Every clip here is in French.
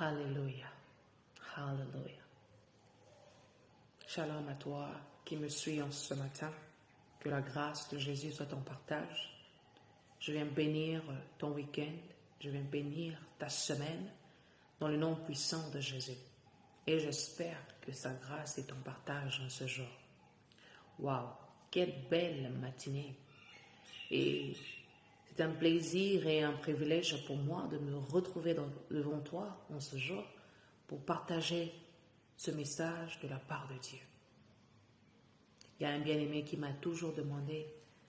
Alléluia. Alléluia. Shalom à toi qui me suis en ce matin. Que la grâce de Jésus soit en partage. Je viens bénir ton week-end. Je viens bénir ta semaine dans le nom puissant de Jésus. Et j'espère que sa grâce est en partage en ce jour. Waouh, quelle belle matinée. Et c'est un plaisir et un privilège pour moi de me retrouver devant toi en ce jour pour partager ce message de la part de Dieu. Il y a un bien-aimé qui m'a toujours demandé,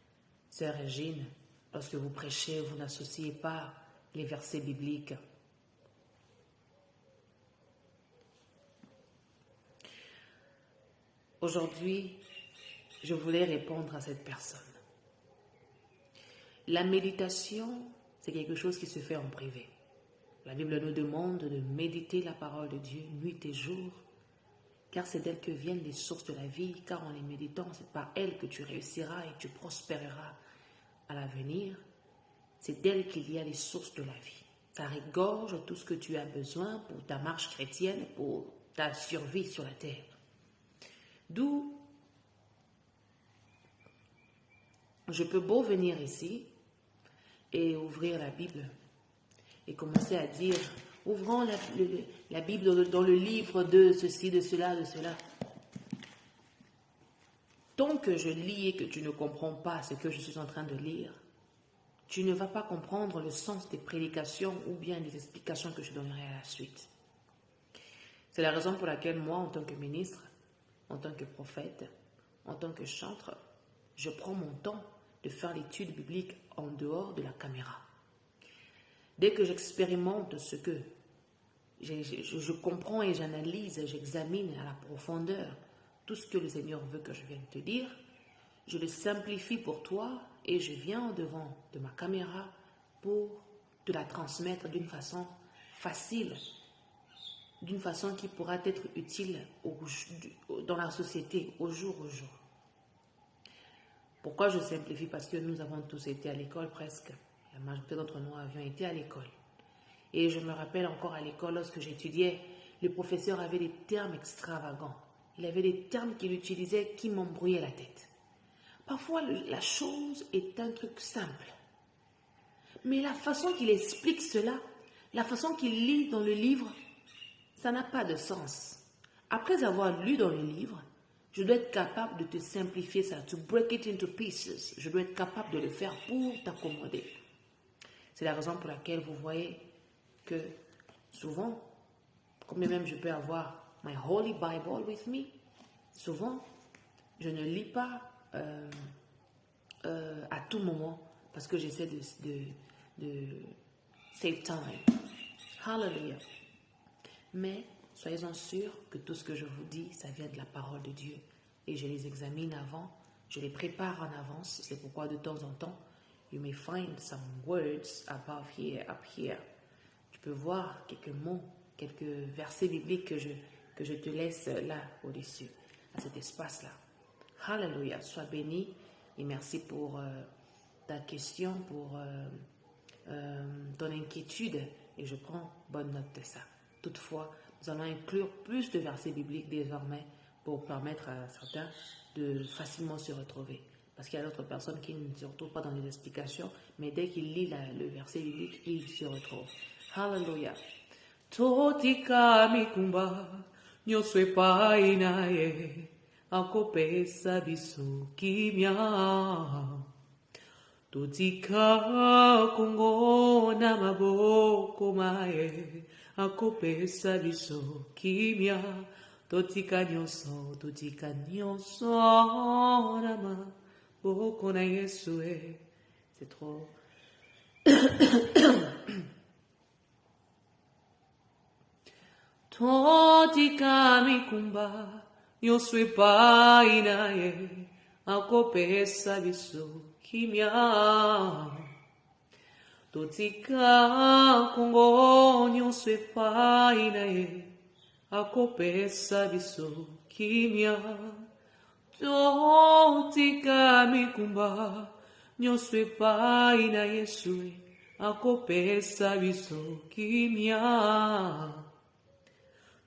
« Sœur Régine, lorsque vous prêchez, vous n'associez pas les versets bibliques. » Aujourd'hui, je voulais répondre à cette personne. La méditation, c'est quelque chose qui se fait en privé. La Bible nous demande de méditer la parole de Dieu nuit et jour, car c'est d'elle que viennent les sources de la vie, car en les méditant, c'est par elle que tu réussiras et tu prospéreras à l'avenir. C'est d'elle qu'il y a les sources de la vie. Ça regorge tout ce que tu as besoin pour ta marche chrétienne, pour ta survie sur la terre. D'où je peux beau venir ici et ouvrir la Bible et commencer à dire, ouvrons la Bible dans le livre de ceci, de cela, de cela. Tant que je lis et que tu ne comprends pas ce que je suis en train de lire, tu ne vas pas comprendre le sens des prédications ou bien des explications que je donnerai à la suite. C'est la raison pour laquelle moi, en tant que ministre, en tant que prophète, en tant que chantre, je prends mon temps de faire l'étude biblique en dehors de la caméra. Dès que j'expérimente ce que je comprends et j'analyse, j'examine à la profondeur tout ce que le Seigneur veut que je vienne te dire, je le simplifie pour toi et je viens devant de ma caméra pour te la transmettre d'une façon facile, d'une façon qui pourra être utile dans la société, au jour au jour. Pourquoi je simplifie? Parce que nous avons tous été à l'école presque. La majorité d'entre nous avions été à l'école. Et je me rappelle encore à l'école, lorsque j'étudiais, le professeur avait des termes extravagants. Il avait des termes qu'il utilisait qui m'embrouillaient la tête. Parfois, la chose est un truc simple. Mais la façon qu'il explique cela, la façon qu'il lit dans le livre, ça n'a pas de sens. Après avoir lu dans le livre, je dois être capable de te simplifier ça, to break it into pieces. Je dois être capable de le faire pour t'accommoder. C'est la raison pour laquelle vous voyez que souvent, comme même je peux avoir my Holy Bible with me, souvent, je ne lis pas à tout moment parce que j'essaie de save time. Hallelujah. Mais soyez-en sûrs que tout ce que je vous dis, ça vient de la parole de Dieu. Et je les examine avant, je les prépare en avance. C'est pourquoi de temps en temps, you may find some words above here, up here. Tu peux voir quelques mots, quelques versets bibliques que je te laisse là, au-dessus, à cet espace-là. Hallelujah, sois béni et merci pour ta question, pour ton inquiétude. Et je prends bonne note de ça. Toutefois, nous allons inclure plus de versets bibliques désormais pour permettre à certains de facilement se retrouver. Parce qu'il y a d'autres personnes qui ne se retrouvent pas dans les explications, mais dès qu'ils lisent le verset biblique, ils se retrouvent. Hallelujah. Totika mikumba, nyoswe painaye, akopesa biso kimya. Totika kungona maboko mae, akopesa biso kimya. Totika nyonso nama boko na Yesu. C'est trop. Totika mikumba, nyoswe painaye, akopesa biso kimya. Totika kongo nyoswe painaye, akopesa biso kimya. Totika mikumba, nyoswe paina Yesu, akopesa biso kimya.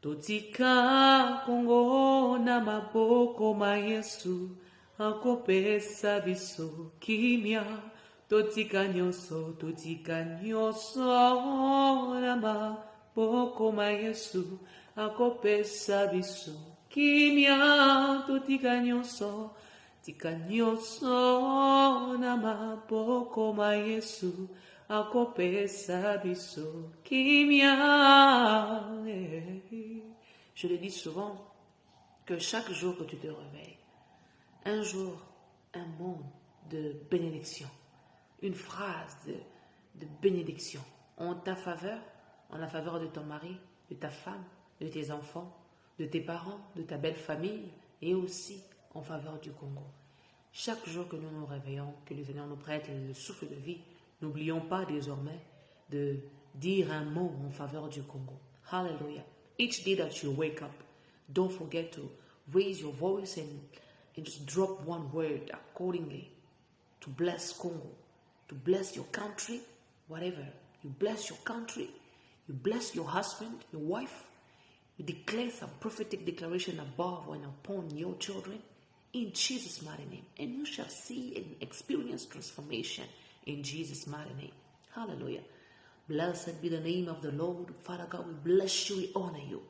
Totika Congo na maboko ma Yesu akopesa biso kimia. Totika nyonso na maboko ma Yesu akopesa biso kimia. Totika nyonso na maboko ma Yesu akopesa biso kimia. Je le dis souvent que chaque jour que tu te réveilles, un jour, un mot de bénédiction, une phrase de bénédiction en ta faveur, en la faveur de ton mari, de ta femme, de tes enfants, de tes parents, de ta belle famille et aussi en faveur du Congo. Chaque jour que nous nous réveillons, que le Seigneur nous prête le souffle de vie, n'oublions pas désormais de dire un mot en faveur du Congo. Hallelujah. Each day that you wake up, don't forget to raise your voice and just drop one word accordingly to bless Congo, to bless your country, whatever. You bless your country, you bless your husband, your wife. You declare some prophetic declaration above and upon your children in Jesus' mighty name. And you shall see and experience transformation in Jesus' mighty name. Hallelujah. Blessed be the name of the Lord. Father God, we bless you, we honor you.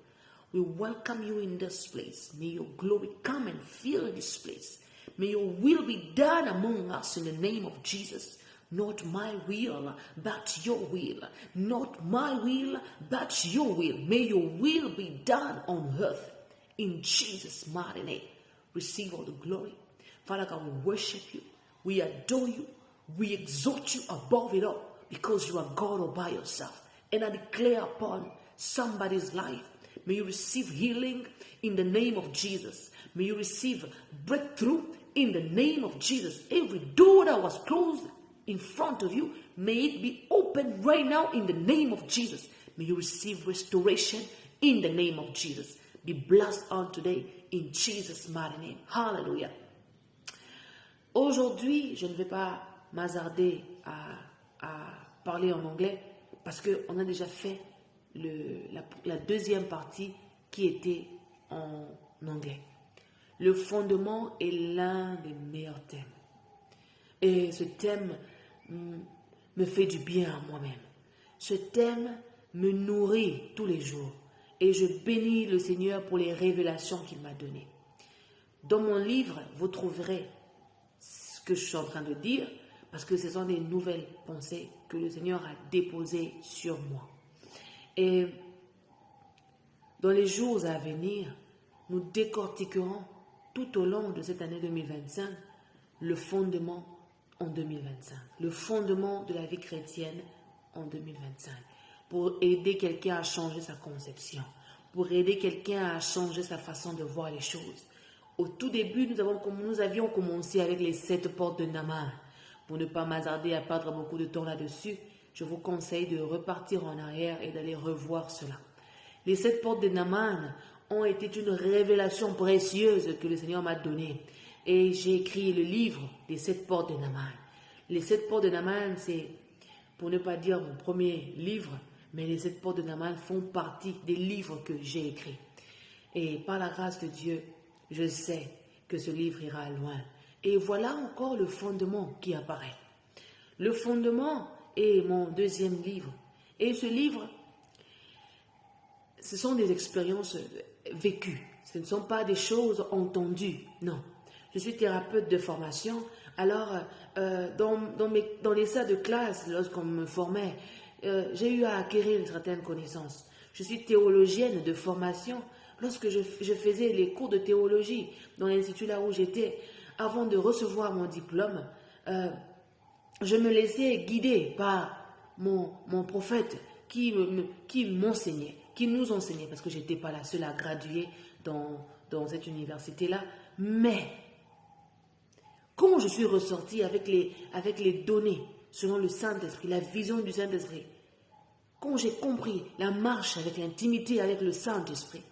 We welcome you in this place. May your glory come and fill this place. May your will be done among us in the name of Jesus. Not my will, but your will. Not my will, but your will. May your will be done on earth in Jesus' mighty name. Receive all the glory. Father God, we worship you. We adore you. We exalt you above it all because you are God all by yourself. And I declare upon somebody's life, may you receive healing in the name of Jesus. May you receive breakthrough in the name of Jesus. Every door that was closed in front of you, may it be open right now in the name of Jesus. May you receive restoration in the name of Jesus. Be blessed on today in Jesus' mighty name. Hallelujah. Aujourd'hui, je ne vais pas m'hasarder à parler en anglais parce qu'on a déjà fait la deuxième partie qui était en anglais. Le fondement est l'un des meilleurs thèmes. Et ce thème me fait du bien à moi-même. Ce thème me nourrit tous les jours. Et je bénis le Seigneur pour les révélations qu'il m'a données. Dans mon livre, vous trouverez ce que je suis en train de dire, parce que ce sont des nouvelles pensées que le Seigneur a déposées sur moi. Et dans les jours à venir, nous décortiquerons tout au long de cette année 2025 le fondement en 2025, le fondement de la vie chrétienne en 2025, pour aider quelqu'un à changer sa conception, pour aider quelqu'un à changer sa façon de voir les choses. Au tout début, nous avions commencé avec les 7 portes de Naaman. Pour ne pas m'hasarder à perdre beaucoup de temps là-dessus, je vous conseille de repartir en arrière et d'aller revoir cela. Les 7 portes de Naaman ont été une révélation précieuse que le Seigneur m'a donnée. Et j'ai écrit le livre des 7 portes de Naaman. Les 7 portes de Naaman, c'est, pour ne pas dire mon premier livre, mais les 7 portes de Naaman font partie des livres que j'ai écrits. Et par la grâce de Dieu, je sais que ce livre ira loin. Et voilà encore le fondement qui apparaît. Le fondement est mon deuxième livre. Et ce livre, ce sont des expériences vécues. Ce ne sont pas des choses entendues, non. Je suis thérapeute de formation. Alors, dans les salles de classe, lorsqu'on me formait, j'ai eu à acquérir certaines connaissances. Je suis théologienne de formation. Lorsque je faisais les cours de théologie dans l'institut là où j'étais, avant de recevoir mon diplôme, je me laissais guider par mon prophète qui m'enseignait, qui nous enseignait, parce que je n'étais pas la seule à graduer dans cette université-là. Mais, quand je suis ressortie avec les données selon le Saint-Esprit, la vision du Saint-Esprit, quand j'ai compris la marche avec l'intimité avec le Saint-Esprit,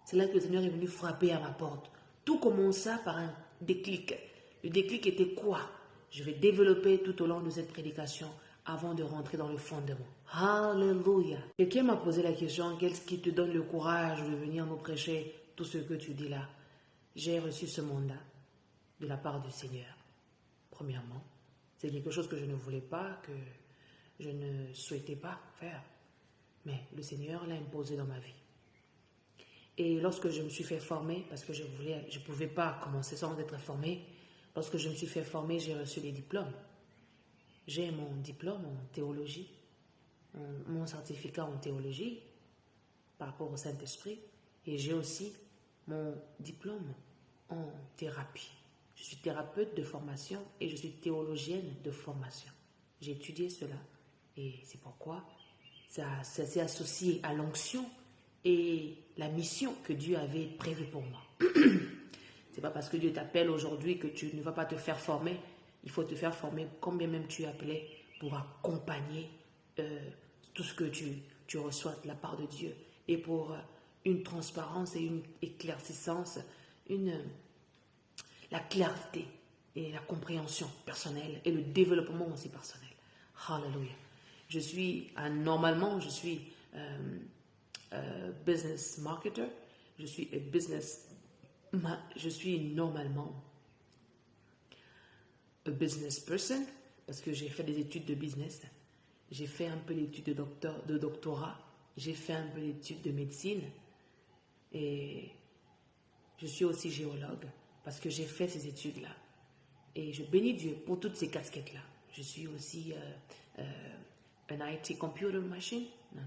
c'est là que le Seigneur est venu frapper à ma porte. Tout commença par un déclic. Le déclic était quoi? Je vais développer tout au long de cette prédication avant de rentrer dans le fondement. Alléluia. Quelqu'un m'a posé la question, qu'est-ce qui te donne le courage de venir nous prêcher tout ce que tu dis là? J'ai reçu ce mandat de la part du Seigneur. Premièrement, c'est quelque chose que je ne voulais pas, que je ne souhaitais pas faire. Mais le Seigneur l'a imposé dans ma vie. Et lorsque je me suis fait former, parce que je ne pouvais pas commencer sans être formé, lorsque je me suis fait former, j'ai reçu les diplômes. J'ai mon diplôme en théologie, mon certificat en théologie par rapport au Saint-Esprit, et j'ai aussi mon diplôme en thérapie. Je suis thérapeute de formation et je suis théologienne de formation. J'ai étudié cela et c'est pourquoi ça s'est associé à l'onction et la mission que Dieu avait prévue pour moi. C'est pas parce que Dieu t'appelle aujourd'hui que tu ne vas pas te faire former. Il faut te faire former combien même tu es appelé pour accompagner tout ce que tu reçois de la part de Dieu et pour une transparence et une éclaircissance, la clarté et la compréhension personnelle et le développement aussi personnel. Hallelujah. Normalement, je suis business marketer. Je suis normalement a business person parce que j'ai fait des études de business. J'ai fait un peu d'études de doctorat. J'ai fait un peu d'études de médecine. Et je suis aussi géologue parce que j'ai fait ces études-là. Et je bénis Dieu pour toutes ces casquettes-là. Je suis aussi un IT computer machine. Non.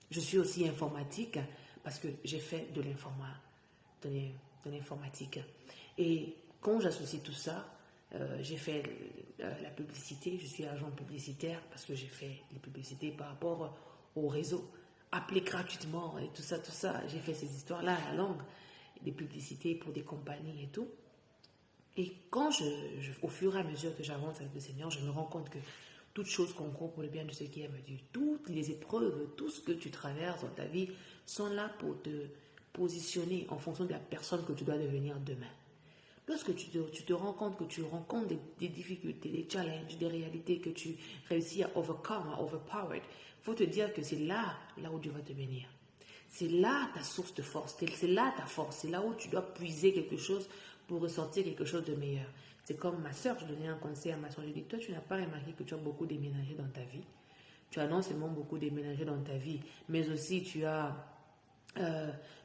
Je suis aussi informatique parce que j'ai fait de l'informatique. Et quand j'associe tout ça, j'ai fait la publicité. Je suis agent publicitaire parce que j'ai fait les publicités par rapport au réseau. Appelé gratuitement et tout ça. J'ai fait ces histoires-là à la longue. Des publicités pour des compagnies et tout. Et quand au fur et à mesure que j'avance avec le Seigneur, je me rends compte que toutes choses concourent pour le bien de ceux qui aiment Dieu. Toutes les épreuves, tout ce que tu traverses dans ta vie sont là pour te positionner en fonction de la personne que tu dois devenir demain. Lorsque tu te rends compte que tu rencontres des difficultés, des challenges, des réalités que tu réussis à overcome, à overpower, il faut te dire que c'est là où Dieu va te bénir. C'est là ta source de force, c'est là ta force, c'est là où tu dois puiser quelque chose pour ressortir quelque chose de meilleur. C'est comme ma soeur, je donnais un conseil à ma soeur, je dis, toi tu n'as pas remarqué que tu as beaucoup déménagé dans ta vie. Tu as non seulement beaucoup déménagé dans ta vie, mais aussi tu as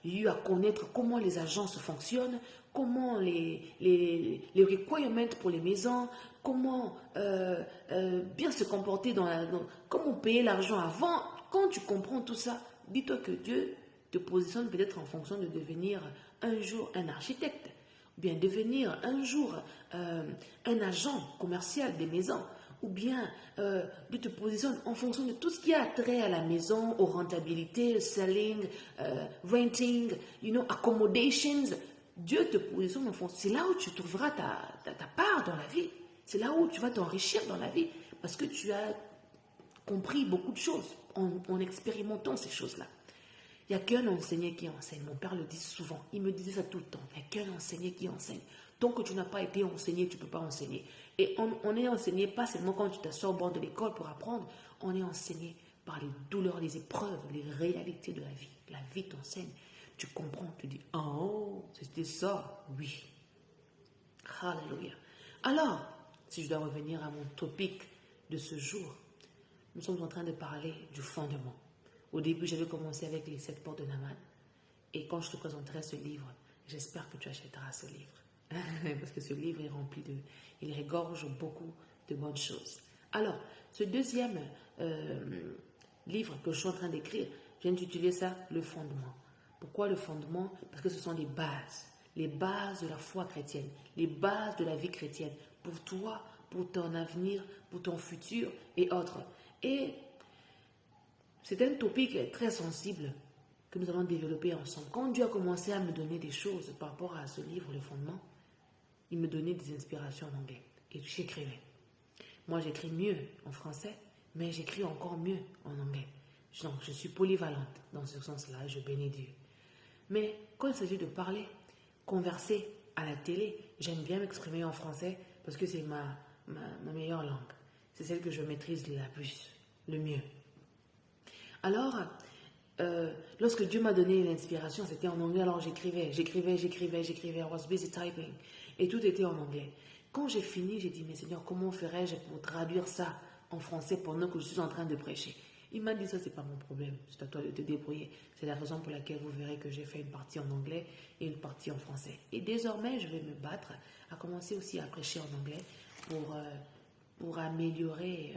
eu à connaître comment les agences fonctionnent, comment les requirements pour les maisons, comment bien se comporter comment payer l'argent avant. Quand tu comprends tout ça, dis-toi que Dieu te positionne peut-être en fonction de devenir un jour un architecte, ou bien devenir un jour un agent commercial des maisons, ou bien Dieu te positionne en fonction de tout ce qui a trait à la maison, aux rentabilités, selling, renting, accommodations. Dieu te positionne en fonction. C'est là où tu trouveras ta part dans la vie. C'est là où tu vas t'enrichir dans la vie parce que tu as compris beaucoup de choses en expérimentant ces choses-là. Il n'y a qu'un enseignant qui enseigne. Mon père le dit souvent. Il me disait ça tout le temps. Il n'y a qu'un enseignant qui enseigne. Tant que tu n'as pas été enseigné, tu ne peux pas enseigner. Et on est enseigné pas seulement quand tu t'assois au bord de l'école pour apprendre. On est enseigné par les douleurs, les épreuves, les réalités de la vie. La vie t'enseigne. Tu comprends, tu dis, oh, c'était ça, oui. Hallelujah. Alors, si je dois revenir à mon topic de ce jour, nous sommes en train de parler du fondement. Au début, j'avais commencé avec les 7 portes de Naaman. Et quand je te présenterai ce livre, j'espère que tu achèteras ce livre. Parce que ce livre est rempli il regorge beaucoup de bonnes choses. Alors, ce deuxième livre que je suis en train d'écrire, j'ai intitulé ça « Le fondement ». Pourquoi le fondement? Parce que ce sont les bases de la foi chrétienne, les bases de la vie chrétienne, pour toi, pour ton avenir, pour ton futur et autres. Et c'est un topic très sensible que nous allons développer ensemble. Quand Dieu a commencé à me donner des choses par rapport à ce livre, Le Fondement, il me donnait des inspirations en anglais et j'écrivais. Moi, j'écris mieux en français, mais j'écris encore mieux en anglais. Donc, je suis polyvalente dans ce sens-là, je bénis Dieu. Mais quand il s'agit de parler, converser à la télé, j'aime bien m'exprimer en français parce que c'est ma meilleure langue. c'est celle que je maîtrise la plus, le mieux. Alors, lorsque Dieu m'a donné l'inspiration, c'était en anglais, alors j'écrivais. I was busy typing. Et tout était en anglais. Quand j'ai fini, j'ai dit, mais Seigneur, comment ferais-je pour traduire ça en français pendant que je suis en train de prêcher? Il m'a dit, ça, c'est pas mon problème, c'est à toi de te débrouiller. C'est la raison pour laquelle vous verrez que j'ai fait une partie en anglais et une partie en français. Et désormais, je vais me battre à commencer aussi à prêcher en anglais pour améliorer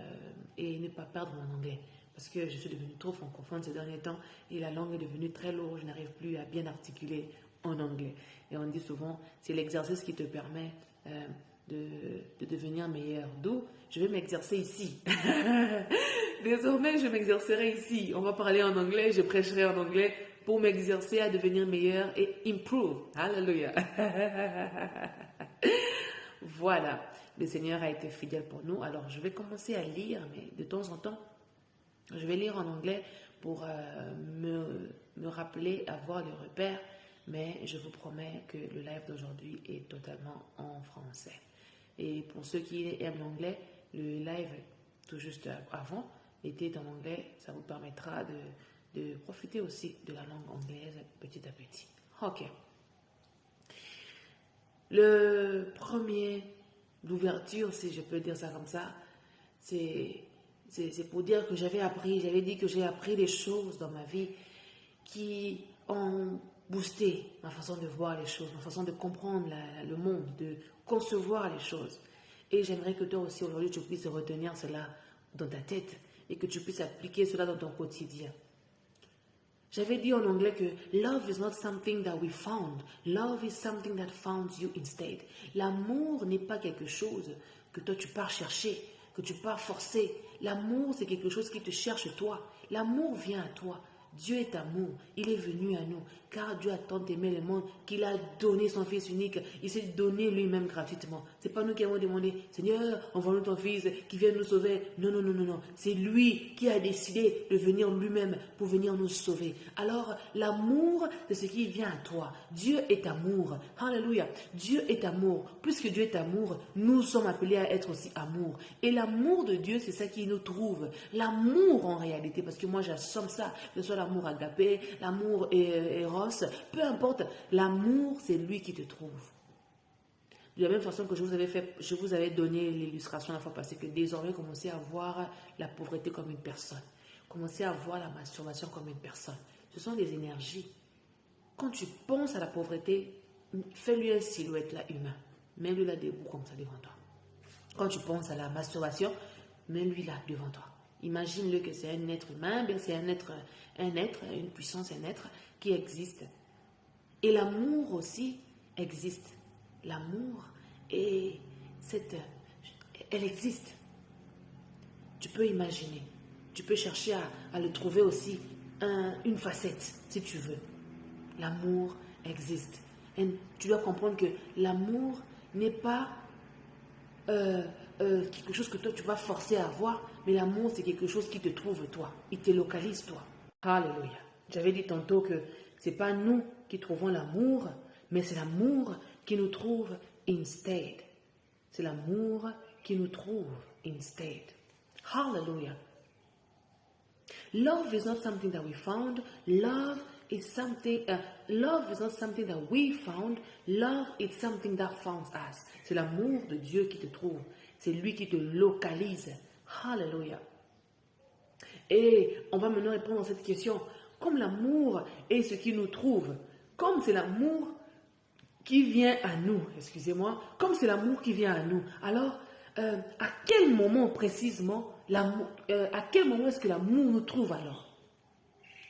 et ne pas perdre mon anglais. Parce que je suis devenue trop francophone ces derniers temps et la langue est devenue très lourde, je n'arrive plus à bien articuler en anglais. Et on dit souvent, c'est l'exercice qui te permet de devenir meilleur. D'où je vais m'exercer ici. Désormais, je m'exercerai ici. On va parler en anglais, je prêcherai en anglais pour m'exercer à devenir meilleur et improve. Hallelujah. Voilà, le Seigneur a été fidèle pour nous. Alors, je vais commencer à lire, mais de temps en temps, je vais lire en anglais pour me rappeler, avoir les repères. Mais je vous promets que le live d'aujourd'hui est totalement en français. Et pour ceux qui aiment l'anglais, le live tout juste avant était en anglais. Ça vous permettra de profiter aussi de la langue anglaise petit à petit. Ok. L'ouverture, si je peux dire ça comme ça, c'est pour dire que j'avais dit que j'ai appris des choses dans ma vie qui ont boosté ma façon de voir les choses, ma façon de comprendre le monde, de concevoir les choses. Et j'aimerais que toi aussi aujourd'hui tu puisses retenir cela dans ta tête et que tu puisses appliquer cela dans ton quotidien. J'avais dit en anglais que love is not something that we found. Love is something that found you instead. L'amour n'est pas quelque chose que toi tu pars chercher, que tu pars forcer. L'amour, c'est quelque chose qui te cherche toi. L'amour vient à toi. Dieu est amour, il est venu à nous, car Dieu a tant aimé le monde qu'il a donné son Fils unique. Il s'est donné lui-même gratuitement. Ce n'est pas nous qui avons demandé, Seigneur, envoie-nous ton Fils qui vient nous sauver. Non, non, non, non, non. C'est lui qui a décidé de venir lui-même pour venir nous sauver. Alors, l'amour, c'est ce qui vient à toi. Dieu est amour. Alléluia. Dieu est amour. Puisque Dieu est amour, nous sommes appelés à être aussi amour. Et l'amour de Dieu, c'est ça qui nous trouve. L'amour en réalité, parce que moi j'assomme ça, que ce soit l'amour agapé, l'amour éros, peu importe, l'amour c'est lui qui te trouve. De la même façon que je vous avais donné l'illustration la fois passée, que désormais commencez à voir la pauvreté comme une personne, commencez à voir la masturbation comme une personne. Ce sont des énergies. Quand tu penses à la pauvreté, fais-lui une silhouette là humain, mets-le là debout comme ça devant toi. Quand tu penses à la masturbation, mets-lui là devant toi. Imagine-le que c'est un être humain, bien c'est un être, une puissance, un être qui existe. Et l'amour aussi existe. L'amour, elle existe. Tu peux imaginer, tu peux chercher à le trouver aussi une facette, si tu veux. L'amour existe. Et tu dois comprendre que l'amour n'est pas quelque chose que toi tu vas forcer à avoir, mais l'amour c'est quelque chose qui te trouve toi, il te localise toi. Alléluia. J'avais dit tantôt que c'est pas nous qui trouvons l'amour, mais c'est l'amour qui nous trouve instead. C'est l'amour qui nous trouve instead. Hallelujah. Love is not something that we found. Love is not something that we found. Love is something that found us. C'est l'amour de Dieu qui te trouve. C'est lui qui te localise. Hallelujah. Et on va maintenant répondre à cette question. Comme l'amour est ce qui nous trouve, comme c'est l'amour qui vient à nous, comme c'est l'amour qui vient à nous, alors à quel moment précisément, à quel moment est-ce que l'amour nous trouve alors?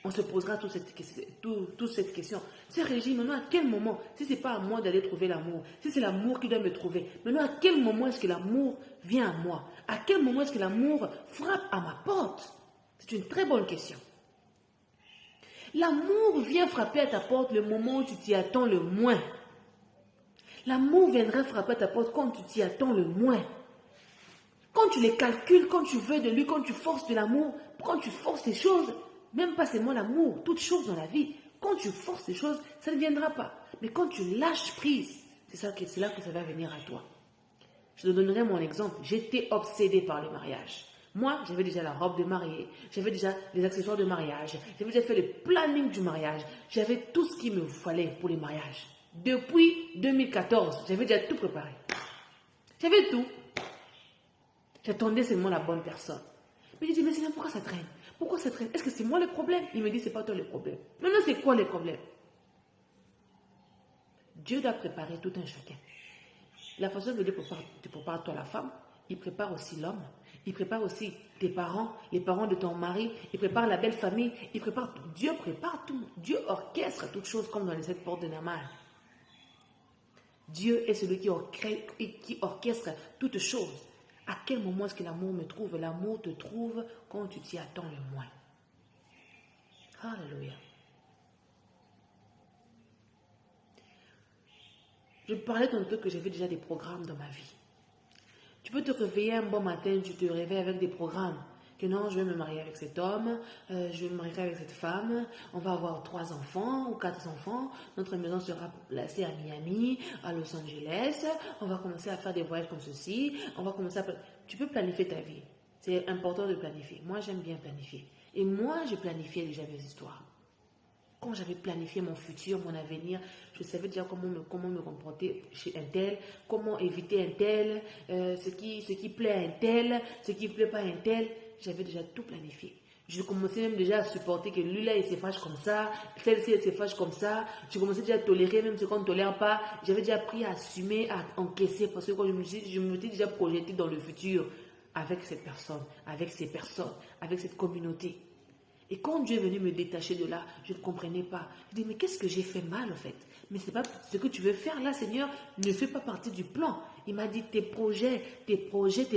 On se posera toute cette question. C'est Régie, maintenant à quel moment, si ce n'est pas à moi d'aller trouver l'amour, si c'est l'amour qui doit me trouver, maintenant à quel moment est-ce que l'amour vient à moi? À quel moment est-ce que l'amour frappe à ma porte? C'est une très bonne question. L'amour vient frapper à ta porte le moment où tu t'y attends le moins. L'amour viendra frapper à ta porte quand tu t'y attends le moins. Quand tu les calcules, quand tu veux de lui, quand tu forces de l'amour, quand tu forces les choses, même pas seulement l'amour, toutes choses dans la vie, quand tu forces les choses, ça ne viendra pas. Mais quand tu lâches prise, c'est là que ça va venir à toi. Je te donnerai mon exemple. J'étais obsédée par le mariage. Moi, j'avais déjà la robe de mariée, j'avais déjà les accessoires de mariage, j'avais déjà fait le planning du mariage, j'avais tout ce qu'il me fallait pour les mariages. Depuis 2014, j'avais déjà tout préparé. J'avais tout. J'attendais seulement la bonne personne. Mais je dis, mais Seigneur, pourquoi ça traîne? Pourquoi ça traîne? Est-ce que c'est moi le problème? Il me dit, c'est pas toi le problème. Maintenant, c'est quoi le problème? Dieu doit préparer tout un chacun. La façon dont Dieu te prépare toi la femme, il prépare aussi l'homme. Il prépare aussi tes parents, les parents de ton mari. Il prépare la belle famille. Dieu prépare tout. Dieu orchestre toutes choses comme dans les 7 portes de Naaman. Dieu est celui qui orchestre toutes choses. À quel moment est-ce que l'amour me trouve? L'amour te trouve quand tu t'y attends le moins. Alléluia. Je parlais tantôt que j'avais déjà des programmes dans ma vie. Tu peux te réveiller un bon matin, tu te réveilles avec des programmes. Que non, je vais me marier avec cet homme, je vais me marier avec cette femme, on va avoir 3 enfants ou 4 enfants, notre maison sera placée à Miami, à Los Angeles, on va commencer à faire des voyages comme ceci, on va commencer à... Tu peux planifier ta vie. C'est important de planifier. Moi, j'aime bien planifier. Et moi, je planifiais déjà mes histoires. Quand j'avais planifié mon futur, mon avenir, je savais déjà comment me comporter chez un tel, comment éviter un tel, ce qui plaît à un tel, ce qui ne plaît pas à un tel. J'avais déjà tout planifié. Je commençais même déjà à supporter que lui là, il se fâche comme ça, celle-ci, elle se fâche comme ça. Je commençais déjà à tolérer même ce qu'on ne tolère pas. J'avais déjà appris à assumer, à encaisser, parce que quand je me suis déjà projetée dans le futur avec cette personne, avec ces personnes, avec cette communauté. Et quand Dieu est venu me détacher de là, je ne comprenais pas. Je dis, mais qu'est-ce que j'ai fait mal en fait? Mais ce n'est pas ce que tu veux faire là, Seigneur, ne fait pas partie du plan. Il m'a dit, tes projets, tes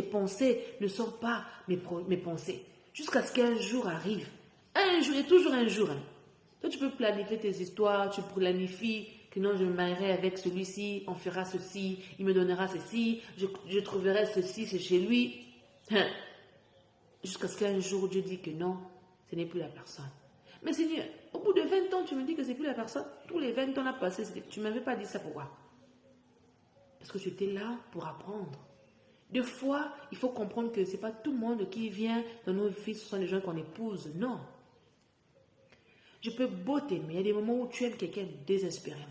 pensées ne sont pas mes pensées. Jusqu'à ce qu'un jour arrive. Un jour, et toujours un jour. Hein. Toi, tu peux planifier tes histoires, tu planifies que non, je me marierai avec celui-ci, on fera ceci, il me donnera ceci, je trouverai ceci, c'est chez lui. Hein. Jusqu'à ce qu'un jour, Dieu dit que non, ce n'est plus la personne. Mais Seigneur, au bout de 20 ans, tu me dis que ce n'est plus la personne. Tous les 20 ans là passés, tu ne m'avais pas dit ça, pourquoi? Parce que tu étais là pour apprendre. Des fois, il faut comprendre que ce n'est pas tout le monde qui vient dans nos vies, ce sont les gens qu'on épouse. Non. Je peux beau t'aimer. Il y a des moments où tu aimes quelqu'un désespérément.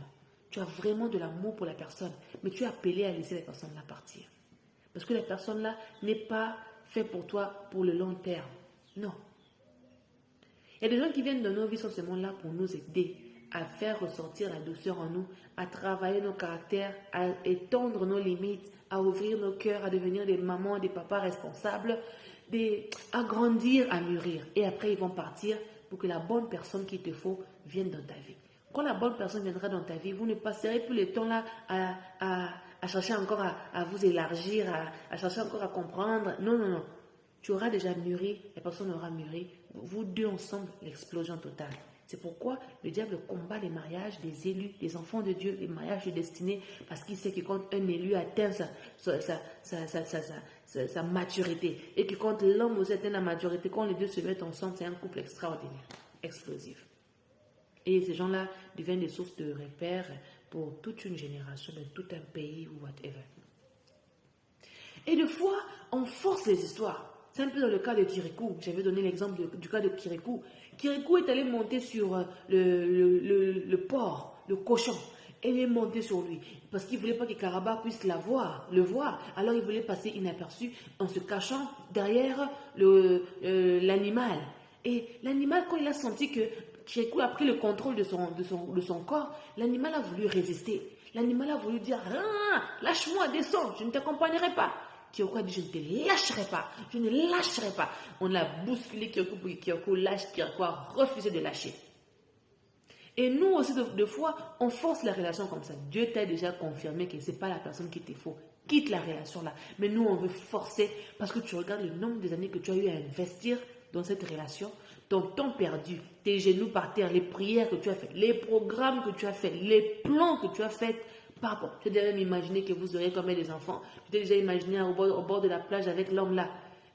Tu as vraiment de l'amour pour la personne, mais tu es appelé à laisser la personne là partir. Parce que la personne là n'est pas faite pour toi pour le long terme. Non. Il y a des gens qui viennent dans nos vies sont seulement là pour nous aider à faire ressortir la douceur en nous, à travailler nos caractères, à étendre nos limites, à ouvrir nos cœurs, à devenir des mamans, des papas responsables, à grandir, à mûrir. Et après, ils vont partir pour que la bonne personne qu'il te faut vienne dans ta vie. Quand la bonne personne viendra dans ta vie, vous ne passerez plus le temps là à chercher encore à vous élargir, à chercher encore à comprendre. Non, non, non. Tu auras déjà mûri, la personne aura mûri. Vous deux ensemble, l'explosion totale. C'est pourquoi le diable combat les mariages des élus, des enfants de Dieu, les mariages de destinée, parce qu'il sait que quand un élu atteint sa maturité, et que quand l'homme aussi atteint la maturité, quand les deux se mettent ensemble, c'est un couple extraordinaire, explosif. Et ces gens-là deviennent des sources de repères pour toute une génération, de tout un pays ou whatever. Et des fois, on force les histoires. C'est un peu dans le cas de Kirikou. J'avais donné l'exemple du cas de Kirikou. Kirikou est allé monter sur le porc, le cochon. Et il est monté sur lui. Parce qu'il ne voulait pas que Karaba puisse le voir. Alors il voulait passer inaperçu en se cachant derrière l'animal. Et l'animal, quand il a senti que Kirikou a pris le contrôle de son corps, l'animal a voulu résister. L'animal a voulu dire, ah, lâche-moi, descends, je ne t'accompagnerai pas. Kirikou a dit, je ne te lâcherai pas, je ne lâcherai pas. On a bousculé Kirikou pour que Kirikou lâche. Kirikou a refusé de lâcher. Et nous aussi, de fois, on force la relation comme ça. Dieu t'a déjà confirmé que ce n'est pas la personne qui te faut. Quitte la relation là. Mais nous, on veut forcer parce que tu regardes le nombre des années que tu as eu à investir dans cette relation, ton temps perdu, tes genoux par terre, les prières que tu as faites, les programmes que tu as faits, les plans que tu as faits. Pardon, tu as déjà imaginé que vous auriez comme des enfants. Tu t'es déjà imaginé au bord de la plage avec l'homme là.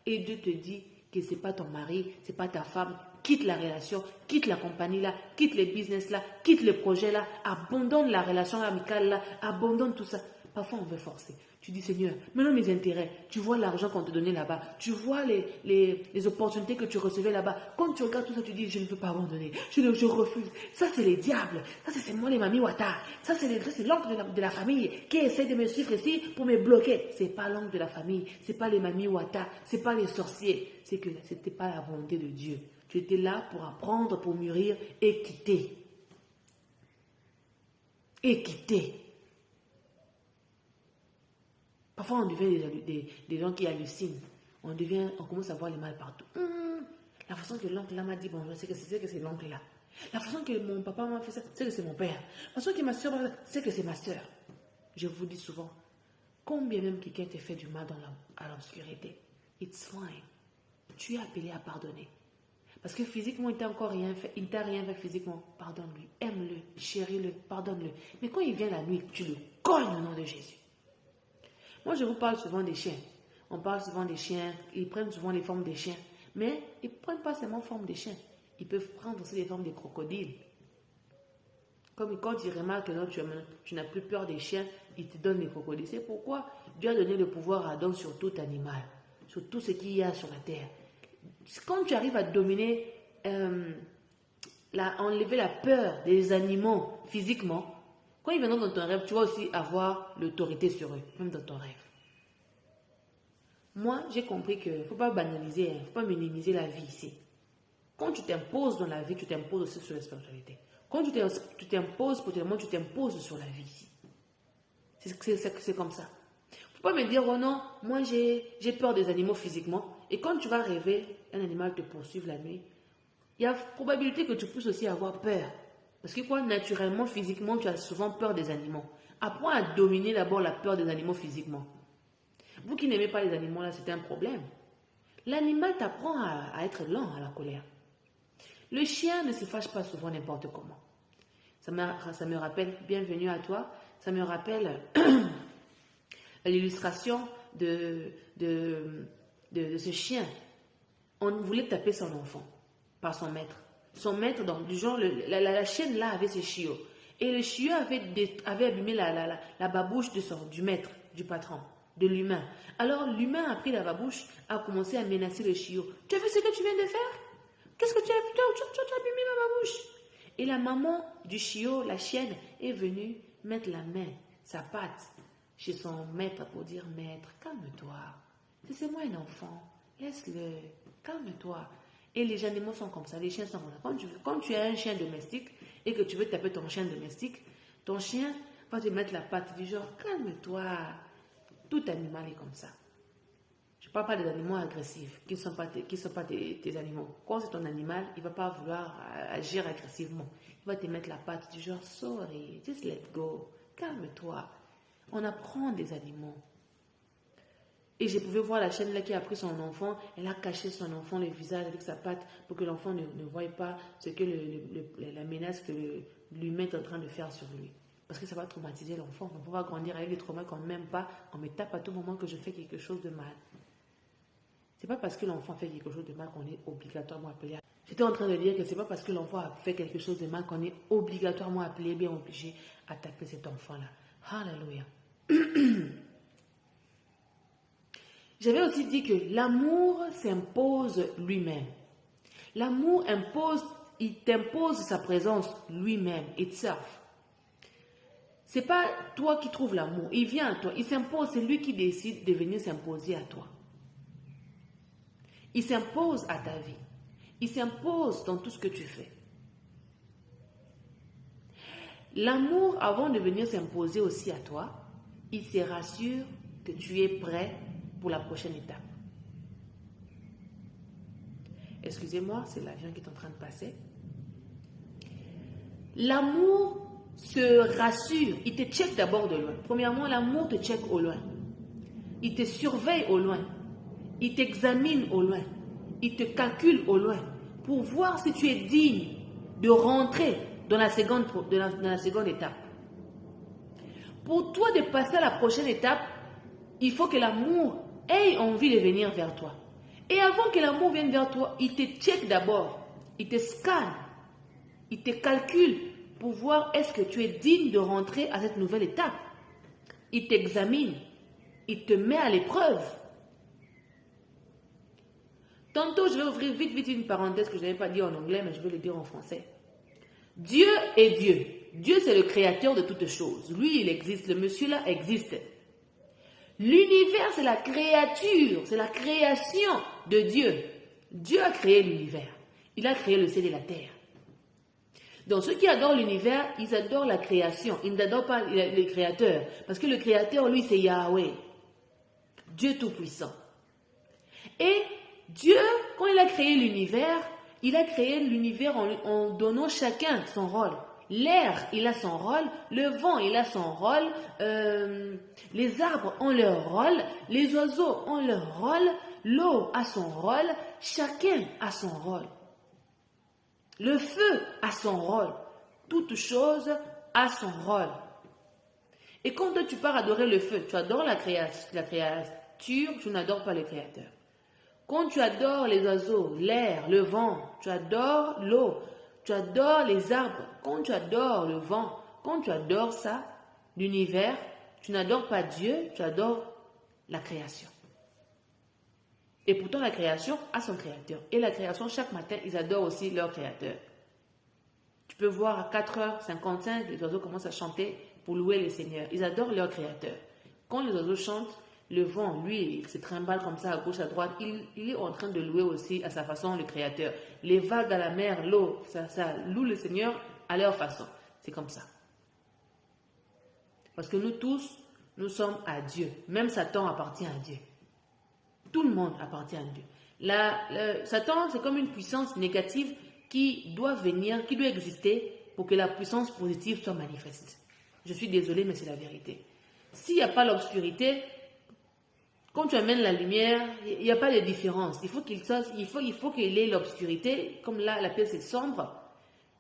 Et Dieu te dit que ce n'est pas ton mari, ce n'est pas ta femme. Quitte la relation, quitte la compagnie là, quitte les business là, quitte les projets là, abandonne la relation amicale là, abandonne tout ça. Parfois on veut forcer. Tu dis, Seigneur, maintenant mes intérêts, tu vois l'argent qu'on te donnait là-bas, tu vois les opportunités que tu recevais là-bas. Quand tu regardes tout ça, tu dis, je ne veux pas abandonner, je refuse. Ça, c'est les diables. Ça, c'est moi, les mamies Ouattara. Ça, c'est l'oncle de la famille qui essaie de me suivre ici pour me bloquer. Ce n'est pas l'oncle de la famille, ce n'est pas les mamies Ouattara, ce n'est pas les sorciers. C'est que ce n'était pas la volonté de Dieu. Tu étais là pour apprendre, pour mûrir et quitter. Et quitter. Parfois, on devient des gens qui hallucinent. On commence à voir le mal partout. La façon que l'oncle là m'a dit, bon, je sais que c'est l'oncle là. La façon que mon papa m'a fait ça, c'est que c'est mon père. La façon que ma soeur m'a fait ça, c'est que c'est ma soeur. Je vous dis souvent, combien même quelqu'un t'a fait du mal à l'obscurité, it's fine. Tu es appelé à pardonner. Parce que physiquement, il ne t'a rien fait physiquement. Pardonne-lui, aime-le, chéris-le, pardonne-le. Mais quand il vient la nuit, tu le cognes au nom de Jésus. Moi, je vous parle souvent des chiens. On parle souvent des chiens. Ils prennent souvent les formes des chiens. Mais ils ne prennent pas seulement forme des chiens. Ils peuvent prendre aussi les formes des crocodiles. Comme quand ils remarquent que tu n'as plus peur des chiens, ils te donnent les crocodiles. C'est pourquoi Dieu a donné le pouvoir à Adam sur tout animal, sur tout ce qu'il y a sur la terre. Quand tu arrives à dominer, enlever la peur des animaux physiquement, quand ils viendront dans ton rêve, tu vas aussi avoir l'autorité sur eux, même dans ton rêve. Moi, j'ai compris qu'il ne faut pas banaliser, il ne faut pas minimiser la vie ici. Quand tu t'imposes dans la vie, tu t'imposes aussi sur la spiritualité. Quand tu t'imposes spirituellement, tu t'imposes sur la vie ici. C'est comme ça. Il ne faut pas me dire, oh non, moi j'ai peur des animaux physiquement. Et quand tu vas rêver, un animal te poursuive la nuit, il y a probabilité que tu puisses aussi avoir peur. Parce que quoi, naturellement, physiquement, tu as souvent peur des animaux. Apprends à dominer d'abord la peur des animaux physiquement. Vous qui n'aimez pas les animaux, là, c'est un problème. L'animal t'apprend à être lent à la colère. Le chien ne se fâche pas souvent n'importe comment. Ça me rappelle, bienvenue à toi, ça me rappelle l'illustration de ce chien. On voulait taper son enfant par son maître. Son maître, donc, du genre, la chienne là avait ses chiots. Et le chiot avait abîmé la babouche du maître, du patron, de l'humain. Alors l'humain a pris la babouche, a commencé à menacer le chiot. Tu as vu ce que tu viens de faire? Qu'est-ce que tu as fait? Tu as abîmé ma babouche. Et la maman du chiot, la chienne, est venue mettre la main, sa patte, chez son maître pour dire, maître, calme-toi. C'est moi un enfant, laisse-le, calme-toi. Et les animaux sont comme ça, les chiens sont comme ça. Quand tu as un chien domestique et que tu veux taper ton chien domestique, ton chien va te mettre la patte du genre, calme-toi. Tout animal est comme ça. Je ne parle pas des animaux agressifs, qui ne sont pas tes animaux. Quand c'est ton animal, il ne va pas vouloir agir agressivement. Il va te mettre la patte du genre, sorry, just let go, calme-toi. On apprend des animaux. Et je pouvais voir la chienne là qui a pris son enfant, elle a caché son enfant le visage avec sa patte pour que l'enfant ne voie pas ce que la menace que l'humain est en train de faire sur lui. Parce que ça va traumatiser l'enfant. L'enfant va grandir avec des traumas qu'on n'aime pas. On me tape à tout moment que je fais quelque chose de mal. Ce n'est pas parce que l'enfant fait quelque chose de mal qu'on est obligatoirement appelé. J'étais en train de dire que ce n'est pas parce que l'enfant a fait quelque chose de mal qu'on est obligatoirement appelé, bien obligé à taper cet enfant-là. Alléluia. J'avais aussi dit que l'amour s'impose lui-même. L'amour il t'impose sa présence lui-même, itself. Ce n'est pas toi qui trouves l'amour, il vient à toi, il s'impose, c'est lui qui décide de venir s'imposer à toi. Il s'impose à ta vie, il s'impose dans tout ce que tu fais. L'amour, avant de venir s'imposer aussi à toi, il se rassure que tu es prêt pour la prochaine étape. Excusez-moi, c'est l'avion qui est en train de passer. L'amour se rassure, il te check d'abord de loin. Premièrement, l'amour te check au loin. Il te surveille au loin. Il t'examine au loin. Il te calcule au loin pour voir si tu es digne de rentrer dans la seconde étape. Pour toi de passer à la prochaine étape, il faut que l'amour ait envie de venir vers toi. Et avant que l'amour vienne vers toi, il te check d'abord. Il te scanne. Il te calcule pour voir est-ce que tu es digne de rentrer à cette nouvelle étape. Il t'examine. Il te met à l'épreuve. Tantôt, je vais ouvrir vite une parenthèse que je n'avais pas dit en anglais, mais je vais le dire en français. Dieu est Dieu. Dieu, c'est le créateur de toutes choses. Lui, il existe. Le monsieur-là existe. L'univers, c'est la créature. C'est la création de Dieu. Dieu a créé l'univers. Il a créé le ciel et la terre. Donc, ceux qui adorent l'univers, ils adorent la création. Ils n'adorent pas le créateur. Parce que le créateur, lui, c'est Yahweh. Dieu Tout-Puissant. Et Dieu, quand il a créé l'univers, il a créé l'univers en donnant chacun son rôle. L'air, il a son rôle. Le vent, il a son rôle. Les arbres ont leur rôle. Les oiseaux ont leur rôle. L'eau a son rôle. Chacun a son rôle. Le feu a son rôle. Toute chose a son rôle. Et quand toi, tu pars adorer le feu, tu adores la créature, tu n'adores pas le créateur. Quand tu adores les oiseaux, l'air, le vent, tu adores l'eau, tu adores les arbres. Quand tu adores le vent, quand tu adores ça, l'univers, tu n'adores pas Dieu, tu adores la création. Et pourtant, la création a son créateur. Et la création, chaque matin, ils adorent aussi leur créateur. Tu peux voir à 4h55, les oiseaux commencent à chanter pour louer le Seigneur. Ils adorent leur créateur. Quand les oiseaux chantent, le vent, lui, il se trimballe comme ça à gauche, à droite. Il est en train de louer aussi à sa façon le Créateur. Les vagues à la mer, l'eau, ça loue le Seigneur à leur façon. C'est comme ça. Parce que nous tous, nous sommes à Dieu. Même Satan appartient à Dieu. Tout le monde appartient à Dieu. Satan, c'est comme une puissance négative qui doit venir, qui doit exister pour que la puissance positive soit manifeste. Je suis désolée, mais c'est la vérité. S'il n'y a pas l'obscurité, quand tu amènes la lumière, il n'y a pas de différence. Il faut qu'il ait l'obscurité. Comme là, la pièce est sombre,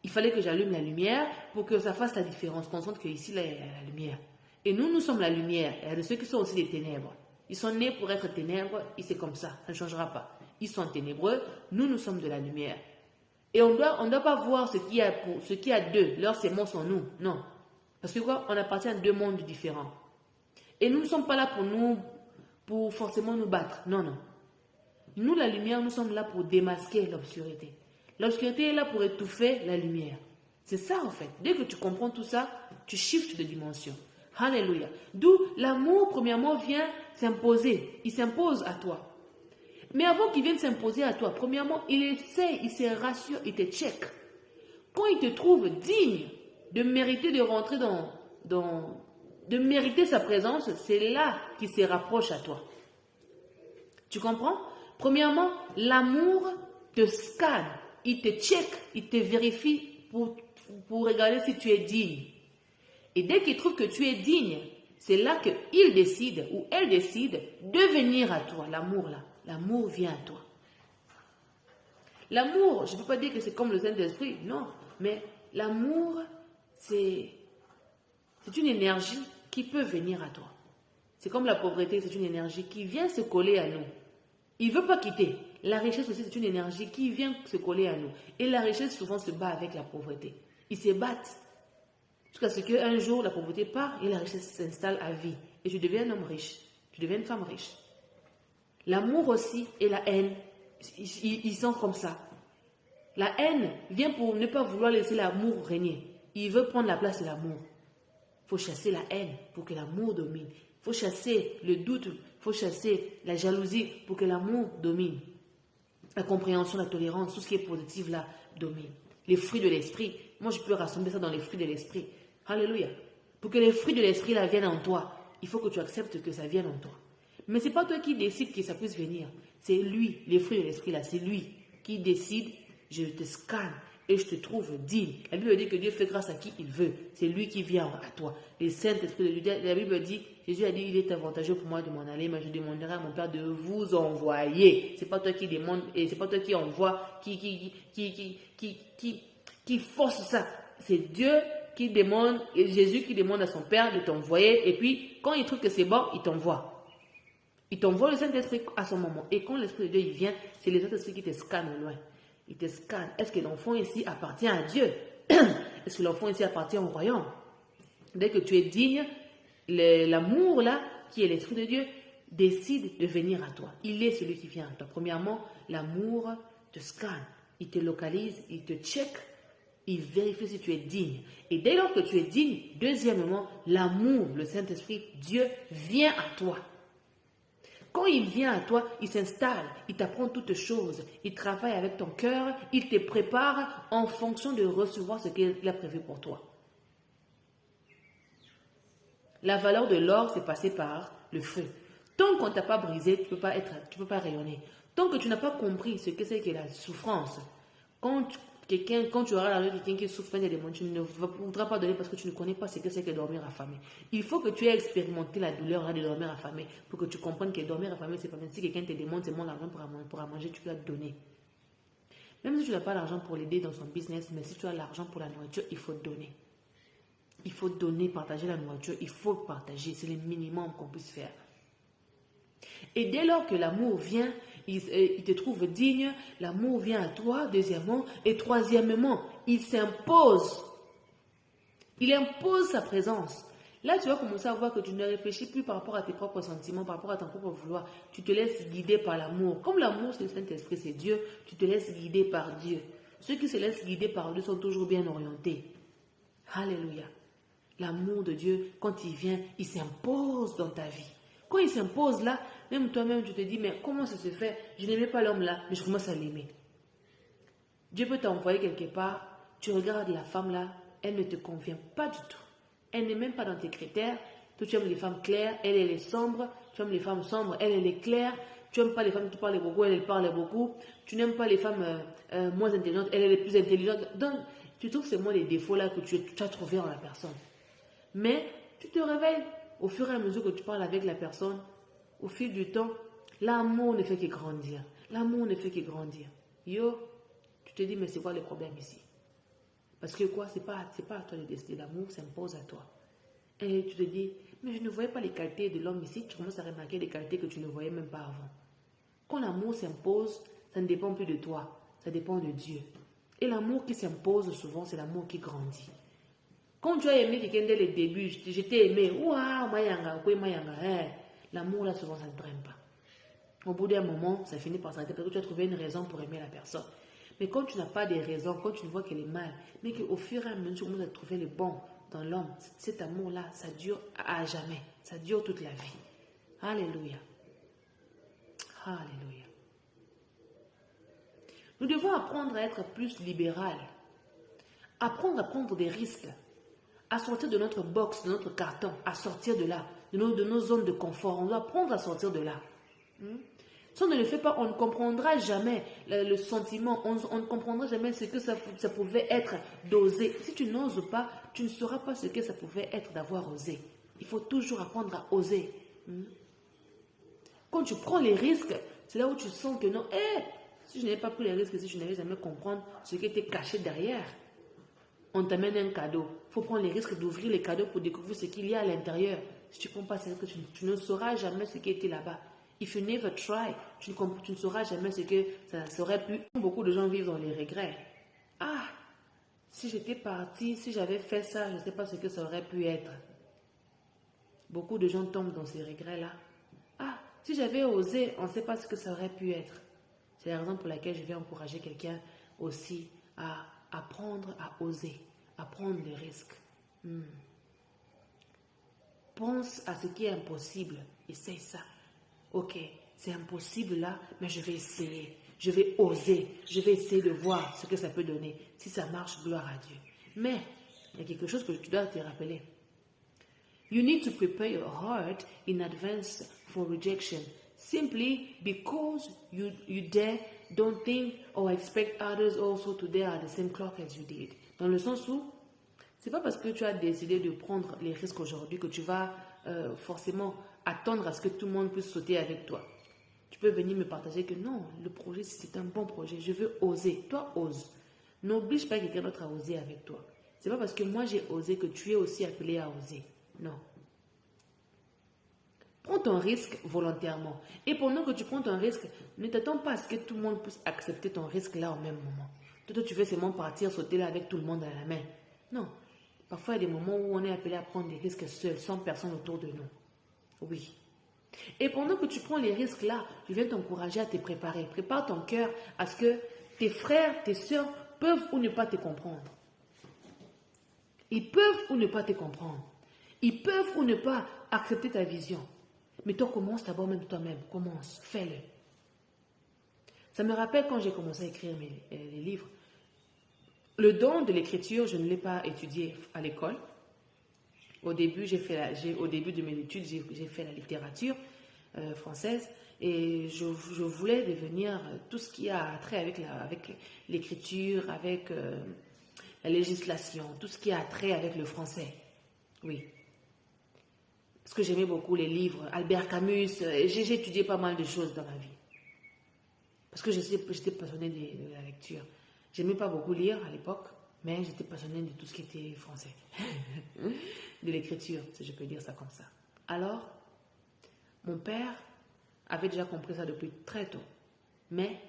il fallait que j'allume la lumière pour que ça fasse la différence. Consciente qu'ici, là, il y a la lumière. Et nous sommes la lumière. Il y a de ceux qui sont aussi des ténèbres. Ils sont nés pour être ténèbres et c'est comme ça. Ça ne changera pas. Ils sont ténébreux. Nous sommes de la lumière. Et on doit pas voir ce qu'il y a d'eux. Leurs séments sont nous. Non. Parce que quoi? On appartient à deux mondes différents. Et nous ne sommes pas là pour forcément nous battre. Non. Nous, la lumière, nous sommes là pour démasquer l'obscurité. L'obscurité est là pour étouffer la lumière. C'est ça, en fait. Dès que tu comprends tout ça, tu shifts de dimension. Alléluia. D'où l'amour, premièrement, vient s'imposer. Il s'impose à toi. Mais avant qu'il vienne s'imposer à toi, premièrement, il essaie, il se rassure, il te check. Quand il te trouve digne de mériter de rentrer de mériter sa présence, c'est là qu'il se rapproche à toi. Tu comprends? Premièrement, l'amour te scanne, il te check, il te vérifie pour regarder si tu es digne. Et dès qu'il trouve que tu es digne, c'est là qu'il décide ou elle décide de venir à toi, l'amour là. L'amour vient à toi. L'amour, je ne peux pas dire que c'est comme le Saint-Esprit, non. Mais l'amour, c'est une énergie qui peut venir à toi. C'est comme la pauvreté, c'est une énergie qui vient se coller à nous. Il ne veut pas quitter. La richesse aussi, c'est une énergie qui vient se coller à nous. Et la richesse souvent se bat avec la pauvreté. Ils se battent. Jusqu'à ce qu'un jour, la pauvreté part et la richesse s'installe à vie. Et tu deviens un homme riche. Tu deviens une femme riche. L'amour aussi et la haine, ils sont comme ça. La haine vient pour ne pas vouloir laisser l'amour régner. Il veut prendre la place de l'amour. Il faut chasser la haine pour que l'amour domine. Il faut chasser le doute, il faut chasser la jalousie pour que l'amour domine. La compréhension, la tolérance, tout ce qui est positif là, domine. Les fruits de l'esprit, moi je peux rassembler ça dans les fruits de l'esprit. Alléluia. Pour que les fruits de l'esprit là viennent en toi, il faut que tu acceptes que ça vienne en toi. Mais ce n'est pas toi qui décide que ça puisse venir. C'est lui, les fruits de l'esprit là, c'est lui qui décide, je te scanne et je te trouve digne. La Bible dit que Dieu fait grâce à qui il veut. C'est lui qui vient à toi. Les saints esprits de Dieu, la Bible dit, Jésus a dit, il est avantageux pour moi de m'en aller, mais je demanderai à mon Père de vous envoyer. C'est pas toi qui demande, et c'est pas toi qui envoie, qui force ça. C'est Dieu qui demande, et Jésus qui demande à son Père de t'envoyer, et puis quand il trouve que c'est bon, il t'envoie. Il t'envoie le Saint-Esprit à son moment. Et quand l'Esprit de Dieu il vient, c'est le Saint-Esprit qui te scanne au loin. Il te scanne. Est-ce que l'enfant ici appartient à Dieu? Est-ce que l'enfant ici appartient au royaume? Dès que tu es digne, l'amour là qui est l'Esprit de Dieu, décide de venir à toi. Il est celui qui vient à toi. Premièrement, l'amour te scanne, il te localise, il te check, il vérifie si tu es digne. Et dès lors que tu es digne, deuxièmement, l'amour, le Saint-Esprit, Dieu vient à toi. Quand il vient à toi, il s'installe, il t'apprend toutes choses, il travaille avec ton cœur, il te prépare en fonction de recevoir ce qu'il a prévu pour toi. La valeur de l'or, c'est passé par le feu. Tant qu'on ne t'a pas brisé, tu ne peux pas rayonner. Tant que tu n'as pas compris ce que c'est que la souffrance, quand tu auras l'argent de quelqu'un qui souffre des démons, tu ne voudras pas donner parce que tu ne connais pas ce que c'est que dormir affamé. Il faut que tu aies expérimenté la douleur de dormir affamé pour que tu comprennes que dormir affamé, c'est pas même si quelqu'un te demande c'est mon argent pour manger, tu dois donner. Même si tu n'as pas l'argent pour l'aider dans son business, mais si tu as l'argent pour la nourriture, il faut donner. Il faut donner, partager la nourriture, il faut partager, c'est le minimum qu'on puisse faire. Et dès lors que l'amour vient, il te trouve digne, l'amour vient à toi, deuxièmement, et troisièmement, il s'impose. Il impose sa présence. Là, tu vas commencer à voir que tu ne réfléchis plus par rapport à tes propres sentiments, par rapport à ton propre vouloir. Tu te laisses guider par l'amour. Comme l'amour, c'est le Saint-Esprit, c'est Dieu, tu te laisses guider par Dieu. Ceux qui se laissent guider par Dieu sont toujours bien orientés. Alléluia. L'amour de Dieu, quand il vient, il s'impose dans ta vie. Quand il s'impose là, même toi-même, tu te dis, mais comment ça se fait? Je n'aimais pas l'homme là, mais je commence à l'aimer. Dieu peut t'envoyer quelque part, tu regardes la femme là, elle ne te convient pas du tout. Elle n'est même pas dans tes critères. Toi, tu aimes les femmes claires, elle est sombre. Tu aimes les femmes sombres, elle est claire. Tu n'aimes pas les femmes qui parlent beaucoup, elle parle beaucoup. Tu n'aimes pas les femmes moins intelligentes, elle est plus intelligente. Donc, tu trouves c'est moi les défauts là que tu as trouvés en la personne. Mais tu te réveilles au fur et à mesure que tu parles avec la personne, au fil du temps, l'amour ne fait que grandir. L'amour ne fait que grandir. Yo, tu te dis, mais c'est quoi le problème ici? Parce que quoi, c'est pas à toi de décider, l'amour s'impose à toi. Et tu te dis, mais je ne voyais pas les qualités de l'homme ici, tu commences à remarquer des qualités que tu ne voyais même pas avant. Quand l'amour s'impose, ça ne dépend plus de toi, ça dépend de Dieu. Et l'amour qui s'impose souvent, c'est l'amour qui grandit. Quand tu as aimé quelqu'un dès le début, je t'ai aimé, waouh, mayanga, quoi mayanga, l'amour là souvent ça ne traîne pas. Au bout d'un moment, ça finit par s'arrêter parce que tu as trouvé une raison pour aimer la personne. Mais quand tu n'as pas de raisons, quand tu ne vois qu'elle est mal, mais qu'au fur et à mesure, tu commences à trouver le bon dans l'homme, cet amour-là, ça dure à jamais. Ça dure toute la vie. Alléluia. Alléluia. Nous devons apprendre à être plus libéral. Apprendre à prendre des risques. À sortir de notre box, de notre carton, à sortir de là, de nos zones de confort. On doit apprendre à sortir de là. Si on ne le fait pas, on ne comprendra jamais le sentiment, on ne comprendra jamais ce que ça pouvait être d'oser. Si tu n'oses pas, tu ne sauras pas ce que ça pouvait être d'avoir osé. Il faut toujours apprendre à oser. Quand tu prends les risques, c'est là où tu sens que non, si je n'avais pas pris les risques, si je n'avais jamais compris ce qui était caché derrière, on t'amène un cadeau. Il faut prendre les risques d'ouvrir les cadeaux pour découvrir ce qu'il y a à l'intérieur. Si tu ne prends pas ces risques, tu ne sauras jamais ce qui était là-bas. If you never try, tu ne sauras jamais ce que ça serait pu. Beaucoup de gens vivent dans les regrets. Ah, si j'étais parti, si j'avais fait ça, je ne sais pas ce que ça aurait pu être. Beaucoup de gens tombent dans ces regrets-là. Ah, si j'avais osé, on ne sait pas ce que ça aurait pu être. C'est la raison pour laquelle je vais encourager quelqu'un aussi à apprendre à oser, à prendre des risques. Pense à ce qui est impossible. Essaye ça. Ok, c'est impossible là, mais je vais essayer. Je vais oser. Je vais essayer de voir ce que ça peut donner. Si ça marche, gloire à Dieu. Mais, il y a quelque chose que tu dois te rappeler. You need to prepare your heart in advance for rejection. Simply because you dare, don't think or expect others also to dare at the same clock as you did. Dans le sens où, c'est pas parce que tu as décidé de prendre les risques aujourd'hui que tu vas forcément attendre à ce que tout le monde puisse sauter avec toi. Tu peux venir me partager que non, le projet c'est un bon projet, je veux oser. Toi, ose. N'oblige pas quelqu'un d'autre à oser avec toi. C'est pas parce que moi j'ai osé que tu es aussi appelé à oser. Non. Prends ton risque volontairement. Et pendant que tu prends ton risque, ne t'attends pas à ce que tout le monde puisse accepter ton risque là au même moment. Toi, tu veux seulement partir, sauter là avec tout le monde à la main. Non. Parfois, il y a des moments où on est appelé à prendre des risques seuls, sans personne autour de nous. Oui. Et pendant que tu prends les risques là, je viens t'encourager à te préparer. Prépare ton cœur à ce que tes frères, tes soeurs peuvent ou ne pas te comprendre. Ils peuvent ou ne pas te comprendre. Ils peuvent ou ne pas accepter ta vision. Mais toi, commence d'abord même toi-même. Commence, fais-le. Ça me rappelle quand j'ai commencé à écrire les livres. Le don de l'écriture, je ne l'ai pas étudié à l'école. Au début de mes études, j'ai fait la littérature française et je voulais devenir tout ce qui a trait avec l'écriture, avec la législation, tout ce qui a trait avec le français. Oui. Parce que j'aimais beaucoup les livres, Albert Camus, j'ai étudié pas mal de choses dans ma vie. Parce que j'étais passionnée de la lecture. J'aimais pas beaucoup lire à l'époque, mais j'étais passionnée de tout ce qui était français. De l'écriture, si je peux dire ça comme ça. Alors, mon père avait déjà compris ça depuis très tôt. Mais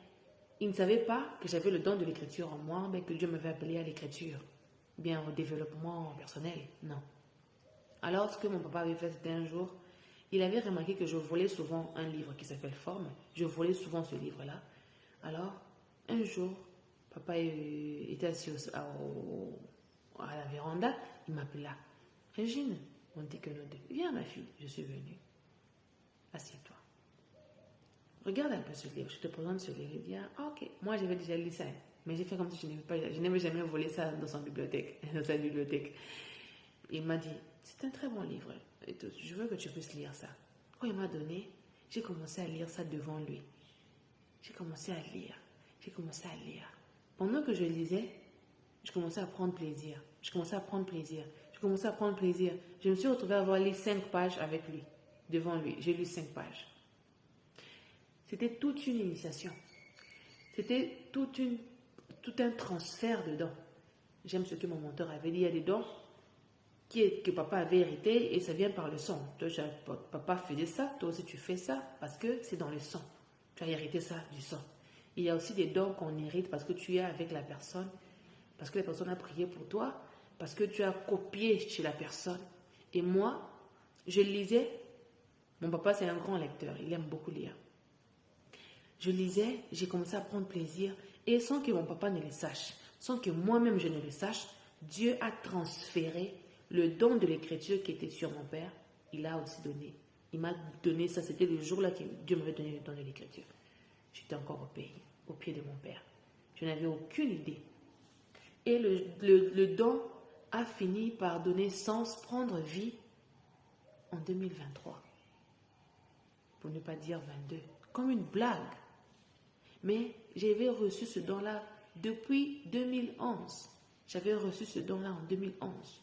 il ne savait pas que j'avais le don de l'écriture en moi, mais que Dieu m'avait appelé à l'écriture. Bien au développement personnel, non. Alors, ce que mon papa avait fait, c'était un jour, il avait remarqué que je volais souvent un livre qui s'appelle Forme. Je volais souvent ce livre-là. Alors, un jour, papa était assis à la véranda, il m'appela. Régine, on dit que nous deux. Viens ma fille, je suis venue. Assieds-toi. Regarde un peu ce livre, je te présente ce livre. Il dit, ah, ok, moi j'avais déjà lu ça. Mais j'ai fait comme si je n'avais jamais volé ça dans sa bibliothèque. Il m'a dit, c'est un très bon livre. Je veux que tu puisses lire ça. Quand il m'a donné, j'ai commencé à lire ça devant lui. J'ai commencé à lire. Pendant que je lisais, je commençais à prendre plaisir. Je me suis retrouvée à avoir lu 5 pages avec lui, devant lui. J'ai lu 5 pages. C'était toute une initiation. C'était tout un transfert de dons. J'aime ce que mon mentor avait dit. Il y a des dons que papa avait hérité et ça vient par le sang. Papa faisait ça, toi aussi tu fais ça parce que c'est dans le sang. Tu as hérité ça du sang. Il y a aussi des dons qu'on hérite parce que tu es avec la personne, parce que la personne a prié pour toi, parce que tu as copié chez la personne. Et moi, je lisais. Mon papa, c'est un grand lecteur. Il aime beaucoup lire. Je lisais, j'ai commencé à prendre plaisir. Et sans que mon papa ne le sache, sans que moi-même je ne le sache, Dieu a transféré le don de l'écriture qui était sur mon père. Il a aussi donné. Il m'a donné ça. C'était le jour-là que Dieu m'avait donné le don de l'écriture. J'étais encore au pied de mon père. Je n'avais aucune idée. Et le don a fini par donner sens, prendre vie en 2023. Pour ne pas dire 22. Comme une blague. Mais j'avais reçu ce don-là depuis 2011. J'avais reçu ce don-là en 2011.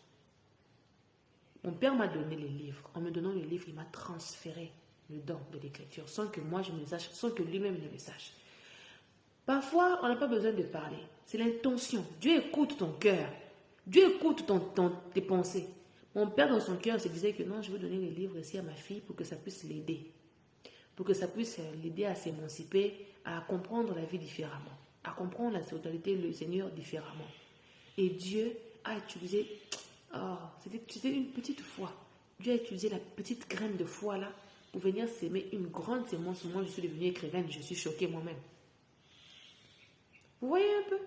Mon père m'a donné les livres. En me donnant les livres, il m'a transféré le don de l'écriture sans que moi je me le sache, sans que lui-même ne le sache. Parfois, on n'a pas besoin de parler. C'est l'intention. Dieu écoute ton cœur. Dieu écoute tes pensées. Mon père, dans son cœur, se disait que non, je veux donner les livres ici à ma fille pour que ça puisse l'aider. Pour que ça puisse l'aider à s'émanciper, à comprendre la vie différemment. À comprendre la spiritualité, le Seigneur différemment. Et Dieu a utilisé... Oh, c'était une petite foi. Dieu a utilisé la petite graine de foi là pour venir s'aimer une grande sémence. Moi, je suis devenue écrivaine. Je suis choquée moi-même. Vous voyez un peu?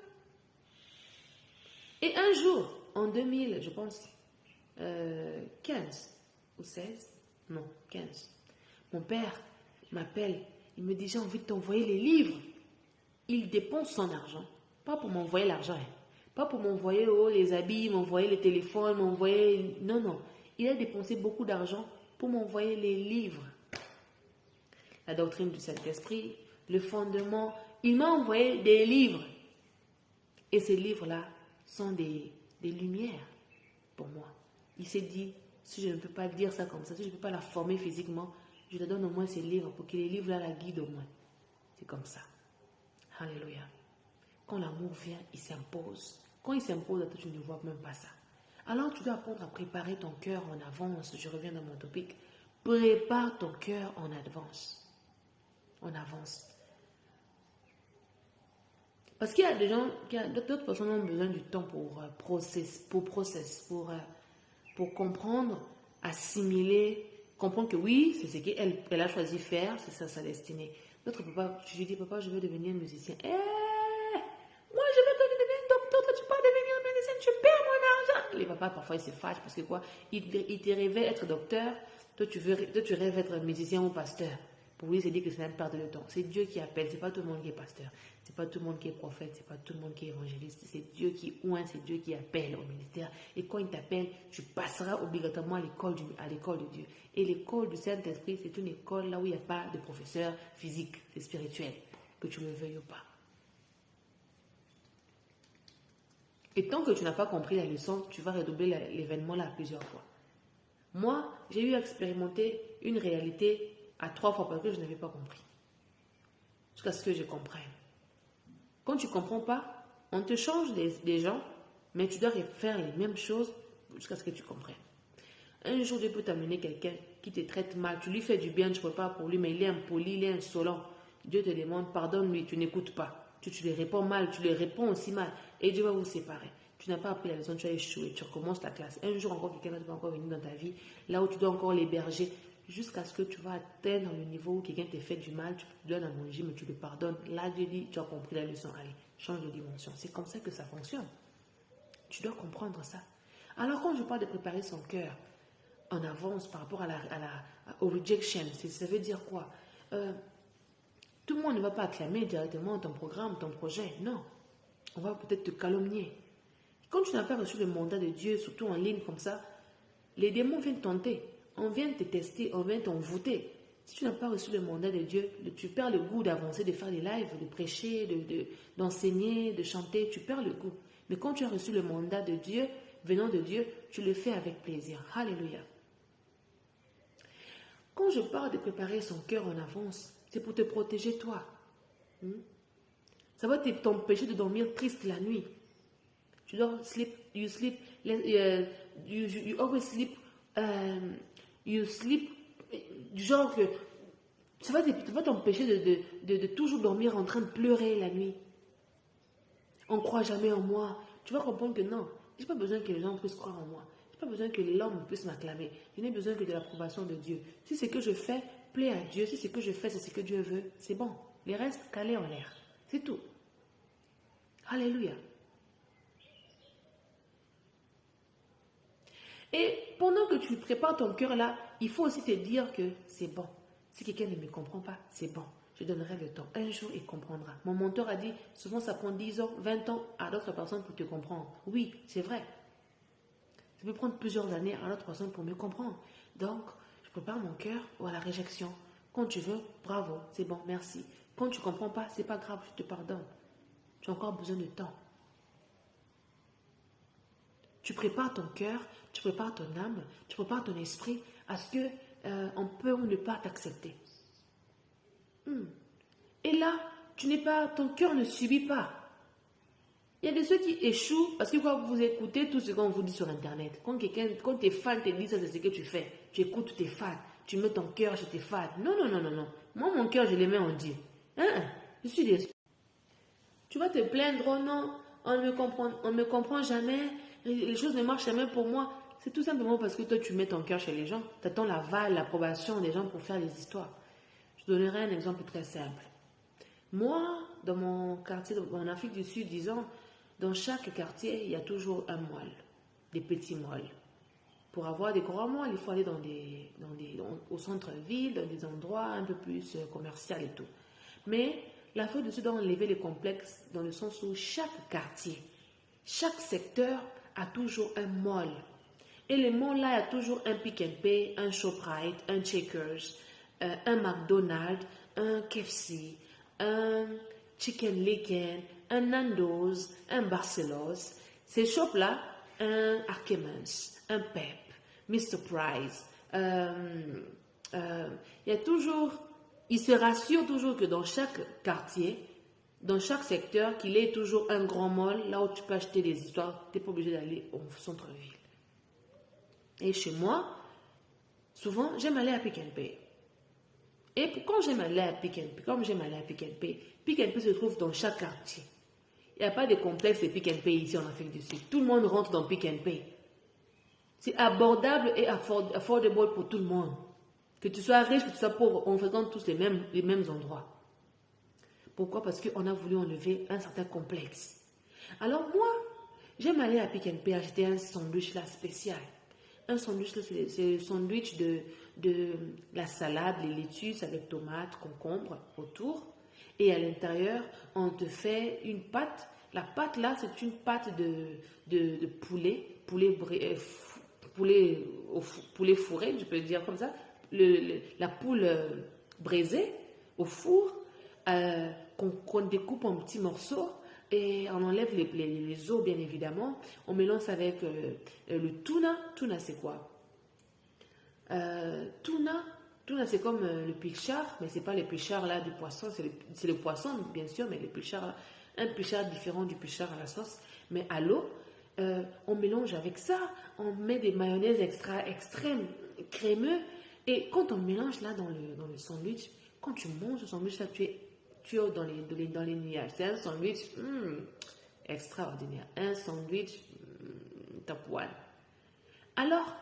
Et un jour, en 2000, je pense, 15 ou 16, non, 15, mon père m'appelle, il me dit, j'ai envie de t'envoyer les livres. Il dépense son argent, pas pour m'envoyer l'argent, pas pour m'envoyer les habits, m'envoyer le téléphone, m'envoyer... Non, non, il a dépensé beaucoup d'argent pour m'envoyer les livres. La doctrine du Saint-Esprit, le fondement... Il m'a envoyé des livres. Et ces livres-là sont des lumières pour moi. Il s'est dit, si je ne peux pas dire ça comme ça, si je ne peux pas la former physiquement, je te donne au moins ces livres pour que les livres-là la guident au moins. C'est comme ça. Alléluia. Quand l'amour vient, il s'impose. Quand il s'impose à toi, tu ne vois même pas ça. Alors tu dois apprendre à préparer ton cœur en avance. Je reviens dans mon topic. Prépare ton cœur en avance. En avance. Parce qu'il y a des gens, d'autres personnes ont besoin du temps pour comprendre, assimiler comprendre que oui, c'est ce qu'elle a choisi faire, c'est ça sa destinée. Notre papa, je lui dis, papa, je veux devenir musicien. Moi, je veux que tu deviennes docteur, toi, tu peux devenir musicien, tu perds mon argent. Les papas, parfois, ils se fâchent parce que quoi, ils te rêvaient être docteur, toi, tu rêves être musicien ou pasteur. Pour lui, c'est dire que c'est une perte de temps. C'est Dieu qui appelle, c'est pas tout le monde qui est pasteur. C'est pas tout le monde qui est prophète, c'est pas tout le monde qui est évangéliste. C'est Dieu qui oint, c'est Dieu qui appelle au ministère. Et quand il t'appelle, tu passeras obligatoirement à l'école de Dieu. Et l'école du Saint-Esprit, c'est une école là où il n'y a pas de professeur physique, c'est spirituel, que tu le veuilles ou pas. Et tant que tu n'as pas compris la leçon, tu vas redoubler l'événement là plusieurs fois. Moi, j'ai eu à expérimenter une réalité à 3 fois parce que je n'avais pas compris. Jusqu'à ce que je comprenne. Quand tu ne comprends pas, on te change des gens, mais tu dois faire les mêmes choses jusqu'à ce que tu comprennes. Un jour, Dieu peut t'amener quelqu'un qui te traite mal, tu lui fais du bien, tu ne prépares pour lui, mais il est impoli, il est insolent. Dieu te demande, pardonne-lui, tu n'écoutes pas. Tu lui réponds mal, tu lui réponds aussi mal, et Dieu va vous séparer. Tu n'as pas appris la leçon, tu as échoué, tu recommences la classe. Un jour encore, quelqu'un va encore venir dans ta vie, là où tu dois encore l'héberger, jusqu'à ce que tu vas atteindre le niveau où quelqu'un te fait du mal, tu lui donnes à manger, mais tu le pardonnes. Là, Dieu dit, tu as compris la leçon, allez, change de dimension. C'est comme ça que ça fonctionne. Tu dois comprendre ça. Alors, quand je parle de préparer son cœur en avance par rapport au rejection, ça veut dire quoi? Tout le monde ne va pas acclamer directement ton programme, ton projet. Non. On va peut-être te calomnier. Quand tu n'as pas reçu le mandat de Dieu, surtout en ligne comme ça, les démons viennent tenter. On vient te tester, on vient t'envoûter. Si tu n'as pas reçu le mandat de Dieu, tu perds le goût d'avancer, de faire des lives, de prêcher, d'enseigner, de chanter. Tu perds le goût. Mais quand tu as reçu le mandat de Dieu, venant de Dieu, tu le fais avec plaisir. Alléluia. Quand je parle de préparer son cœur en avance, c'est pour te protéger toi. Ça va t'empêcher de dormir triste la nuit. Tu dors, you always sleep, you sleep, du genre que ça va t'empêcher de toujours dormir en train de pleurer la nuit. On ne croit jamais en moi. Tu vas comprendre que non, je n'ai pas besoin que les gens puissent croire en moi. Je n'ai pas besoin que l'homme puisse m'acclamer. Je n'ai besoin que de l'approbation de Dieu. Si ce que je fais plaît à Dieu, si ce que je fais, c'est ce que Dieu veut, c'est bon. Les restes, calés en l'air. C'est tout. Alléluia. Et pendant que tu prépares ton cœur là, il faut aussi te dire que c'est bon. Si quelqu'un ne me comprend pas, c'est bon. Je donnerai le temps. Un jour, il comprendra. Mon mentor a dit, souvent ça prend 10 ans, 20 ans à d'autres personnes pour te comprendre. Oui, c'est vrai. Ça peut prendre plusieurs années à d'autres personnes pour me comprendre. Donc, je prépare mon cœur à la réjection. Quand tu veux, bravo, c'est bon, merci. Quand tu ne comprends pas, c'est pas grave, je te pardonne. Tu as encore besoin de temps. Tu prépares ton cœur, tu prépares ton âme, tu prépares ton esprit à ce que on peut ou ne pas t'accepter. Et là, ton cœur ne subit pas. Il y a des ceux qui échouent parce que quand vous écoutez tout ce qu'on vous dit sur Internet, quand tes fans te disent ça, c'est ce que tu fais. Tu écoutes tes fans, tu mets ton cœur chez tes fans. Non. Moi, mon cœur, je le mets en Dieu. Je suis déçu. Tu vas te plaindre, oh non, on ne me comprend jamais, les choses ne marchent jamais pour moi. C'est tout simplement parce que toi, tu mets ton cœur chez les gens. Tu attends l'aval, l'approbation des gens pour faire les histoires. Je donnerai un exemple très simple. Moi, dans mon quartier, en Afrique du Sud, disons, dans chaque quartier, il y a toujours un moelle, des petits moelles. Pour avoir des grands moelles, il faut aller au centre-ville, dans des endroits un peu plus commerciaux et tout. Mais l'Afrique du Sud doit enlever les complexes dans le sens où chaque quartier, chaque secteur a toujours un mall. Et le mall là, il y a toujours un Pick n Pay, un Shoprite, un Checkers, un McDonald's, un KFC, un Chicken Licken, un Nando's, un Barcelos. Ces shops là, un Arkemans, un Pep, Mr. Price. Il y a toujours, il se rassure toujours que dans chaque quartier, dans chaque secteur, qu'il y ait toujours un grand mall, là où tu peux acheter des histoires, tu n'es pas obligé d'aller au centre-ville. Et chez moi, souvent, j'aime aller à Pick n Pay. Et quand j'aime aller à Pick n Pay, Pick n Pay se trouve dans chaque quartier. Il n'y a pas de complexe de Pick n Pay ici en Afrique du Sud. Tout le monde rentre dans Pick n Pay. C'est abordable et affordable pour tout le monde. Que tu sois riche, que tu sois pauvre, on fréquente tous les mêmes endroits. Pourquoi? Parce qu'on a voulu enlever un certain complexe. Alors moi, j'aime aller à Pick n Pay acheter un sandwich là spécial. Un sandwich là, c'est le sandwich de la salade, les laitues avec tomates, concombres autour. Et à l'intérieur, on te fait une pâte. La pâte là, c'est une pâte de poulet fourré, je peux le dire comme ça. La poule braisée au four, qu'on découpe en petits morceaux. Et on enlève les os, bien évidemment. On mélange avec le tuna. Tuna, c'est quoi? Tuna, c'est comme le pilchard, mais c'est pas le pilchard là du poisson. C'est le poisson, bien sûr, mais le pilchard là, un pilchard différent du pilchard à la sauce, mais à l'eau. On mélange avec ça. On met des mayonnaises extrêmes, crémeux. Et quand on mélange là dans le sandwich, quand tu manges le sandwich là, tu es dans les nuages. C'est un sandwich extraordinaire. Un sandwich top one. Alors,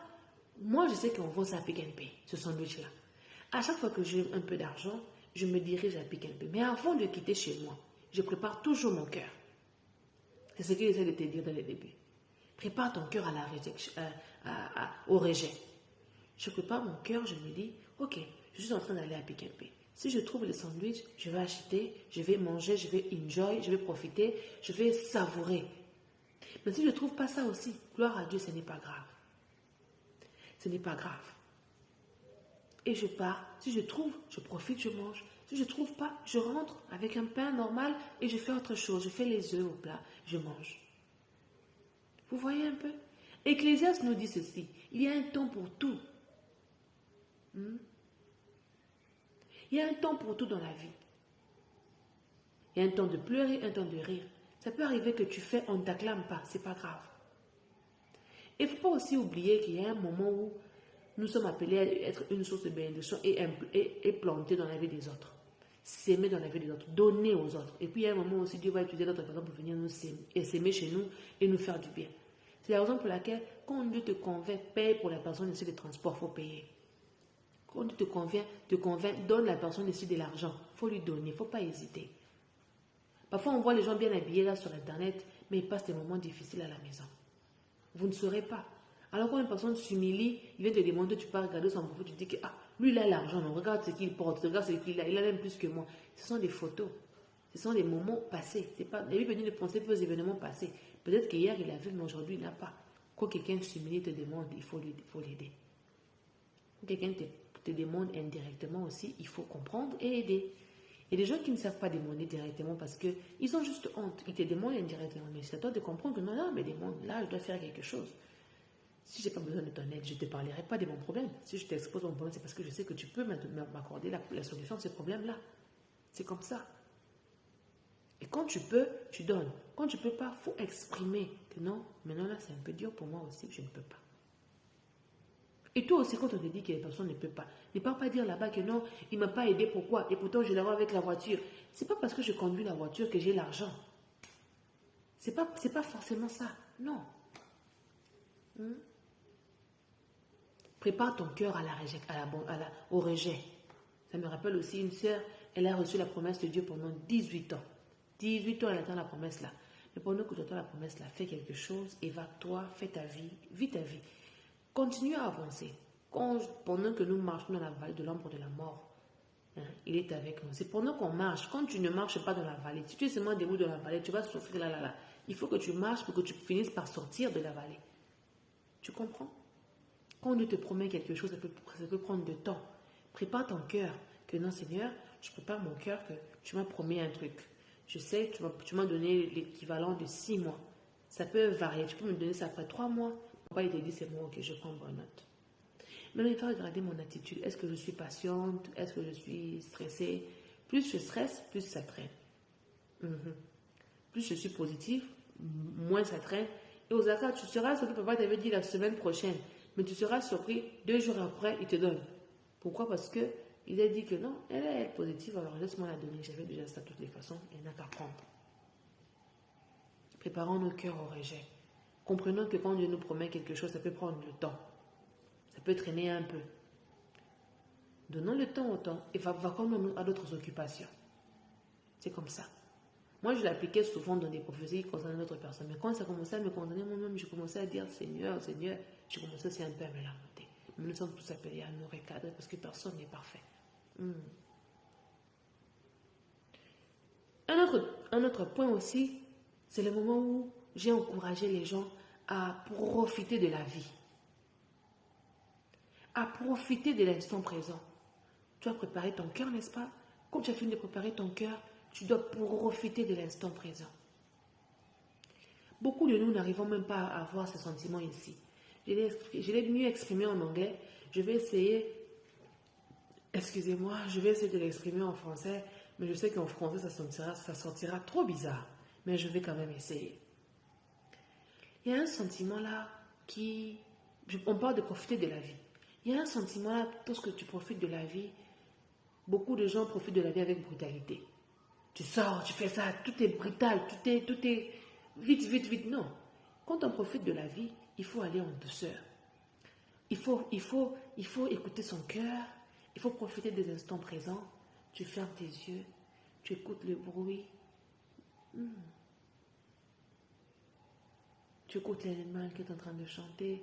moi, je sais qu'on vend ça à Pick n Pay, ce sandwich-là. À chaque fois que j'ai un peu d'argent, je me dirige à Pick n Pay. Mais avant de quitter chez moi, je prépare toujours mon cœur. C'est ce qu'il essaie de te dire dans le début. Prépare ton cœur au rejet. Je prépare mon cœur, je me dis, ok, je suis en train d'aller à Pick n Pay. Si je trouve le sandwich, je vais acheter, je vais manger, je vais enjoy, je vais profiter, je vais savourer. Mais si je ne trouve pas ça aussi, gloire à Dieu, ce n'est pas grave. Ce n'est pas grave. Et je pars. Si je trouve, je profite, je mange. Si je ne trouve pas, je rentre avec un pain normal et je fais autre chose. Je fais les œufs au plat, je mange. Vous voyez un peu? Ecclésiaste nous dit ceci. Il y a un temps pour tout. Il y a un temps pour tout dans la vie. Il y a un temps de pleurer, un temps de rire. Ça peut arriver que tu fais, on ne t'acclame pas, c'est pas grave. Il ne faut pas aussi oublier qu'il y a un moment où nous sommes appelés à être une source de bénédiction et planter dans la vie des autres. S'aimer dans la vie des autres, donner aux autres. Et puis il y a un moment aussi, Dieu va utiliser d'autres personnes pour venir nous s'aimer et s'aimer chez nous et nous faire du bien. C'est la raison pour laquelle, quand Dieu te convainc, paye pour la personne ici de transport, il faut payer. Quand Dieu te convainc, donne la personne ici de l'argent. Il faut lui donner, il ne faut pas hésiter. Parfois, on voit les gens bien habillés là sur Internet, mais ils passent des moments difficiles à la maison. Vous ne saurez pas. Alors quand une personne s'humilie, il vient te demander, tu peux regarder son profil, tu dis que lui il a l'argent, regarde ce qu'il porte, regarde ce qu'il a, il a même plus que moi. Ce sont des photos, ce sont des moments passés. C'est pas, il est venu de penser aux événements passés. Peut-être qu'hier il a vu, mais aujourd'hui il n'a pas. Quand quelqu'un s'humilie, te demande, il faut l'aider. Quand quelqu'un te demande indirectement aussi, il faut comprendre et aider. Il y a des gens qui ne savent pas demander directement parce qu'ils ont juste honte. Ils te demandent indirectement. Mais c'est à toi de comprendre que non, mais demande, là, je dois faire quelque chose. Si je n'ai pas besoin de ton aide, je ne te parlerai pas de mon problème. Si je t'expose mon problème, c'est parce que je sais que tu peux m'accorder la solution de ce problème-là. C'est comme ça. Et quand tu peux, tu donnes. Quand tu ne peux pas, il faut exprimer que non, maintenant là, c'est un peu dur pour moi aussi, je ne peux pas. Et toi aussi, quand on te dit que la personne ne peut pas, ne pas dire là-bas que non, il ne m'a pas aidé, pourquoi? Et pourtant, je la vois avec la voiture. Ce n'est pas parce que je conduis la voiture que j'ai l'argent. Ce n'est pas forcément ça. Non. Prépare ton cœur au rejet. Ça me rappelle aussi une sœur, elle a reçu la promesse de Dieu pendant 18 ans. 18 ans, elle attend la promesse là. Mais pendant que tu attends la promesse là, fais quelque chose, évade-toi, fais ta vie, vis ta vie. Continue à avancer. Pendant que nous marchons dans la vallée de l'ombre de la mort, il est avec nous. C'est pendant qu'on marche. Quand tu ne marches pas dans la vallée, si tu es seulement debout dans la vallée, tu vas souffrir là. Il faut que tu marches pour que tu finisses par sortir de la vallée. Tu comprends? Quand Dieu te promet quelque chose, ça peut prendre du temps. Prépare ton cœur. Que non, Seigneur, je prépare mon cœur que tu m'as promis un truc. Je sais que tu m'as donné l'équivalent de 6 mois. Ça peut varier. Tu peux me donner ça après 3 mois. Papa, il te dit, c'est bon, ok, je prends bonne note. Maintenant, il faut regarder mon attitude. Est-ce que je suis patiente? Est-ce que je suis stressée? Plus je stresse, plus ça traîne. Plus je suis positive, moins ça traîne. Et aux accords, tu seras ce que papa t'avait dit la semaine prochaine. Mais tu seras surpris, 2 jours après, il te donne. Pourquoi? Parce que il a dit que non, elle est positive, alors laisse-moi la donner. J'avais déjà ça de toutes les façons, elle n'a qu'à prendre. Préparons nos cœurs au rejet. Comprenons que quand Dieu nous promet quelque chose, ça peut prendre du temps. Ça peut traîner un peu. Donnons le temps au temps et va comme à d'autres occupations. C'est comme ça. Moi, je l'appliquais souvent dans des prophéties concernant d'autres personnes. Mais quand ça commençait à me concerner moi-même, je commençais à dire Seigneur, Seigneur, je commençais aussi un peu à me lamenter. Mais nous sommes tous appelés à nous recadrer parce que personne n'est parfait. Un autre point aussi, c'est le moment où j'ai encouragé les gens à profiter de la vie. À profiter de l'instant présent. Tu as préparé ton cœur, n'est-ce pas? Quand tu as fini de préparer ton cœur, tu dois profiter de l'instant présent. Beaucoup de nous n'arrivons même pas à avoir ce sentiment ici. Je l'ai mieux exprimé en anglais. Je vais essayer, excusez-moi, je vais essayer de l'exprimer en français, mais je sais qu'en français, ça sortira trop bizarre. Mais je vais quand même essayer. Il y a un sentiment là on parle de profiter de la vie. Il y a un sentiment là, lorsque tu profites de la vie, beaucoup de gens profitent de la vie avec brutalité. Tu sors, tu fais ça, tout est brutal, tout est vite, vite, vite. Non. Quand on profite de la vie, il faut aller en douceur. Il faut écouter son cœur. Il faut profiter des instants présents. Tu fermes tes yeux. Tu écoutes le bruit. Tu écoutes l'animal qui est en train de chanter.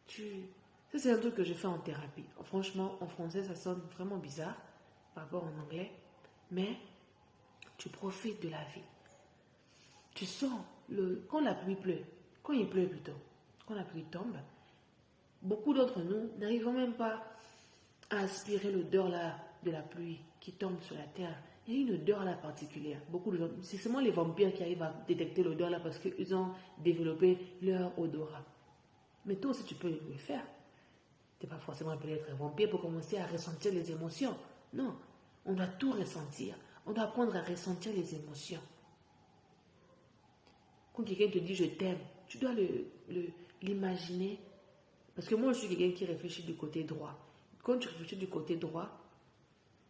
Ça, c'est un truc que je fais en thérapie. Franchement, en français, ça sonne vraiment bizarre par rapport en anglais. Mais tu profites de la vie. Tu sens, quand la pluie pleut, quand il pleut plutôt, quand la pluie tombe, beaucoup d'entre nous n'arrivons même pas à aspirer l'odeur là de la pluie qui tombe sur la terre. Il y a une odeur là particulière. C'est seulement les vampires qui arrivent à détecter l'odeur là parce qu'ils ont développé leur odorat. Mais toi aussi tu peux le faire. Tu n'es pas forcément appelé à être un vampire pour commencer à ressentir les émotions. Non, on doit tout ressentir. On doit apprendre à ressentir les émotions. Quand quelqu'un te dit « je t'aime », tu dois l'imaginer. Parce que moi, je suis quelqu'un qui réfléchit du côté droit. Quand tu réfléchis du côté droit,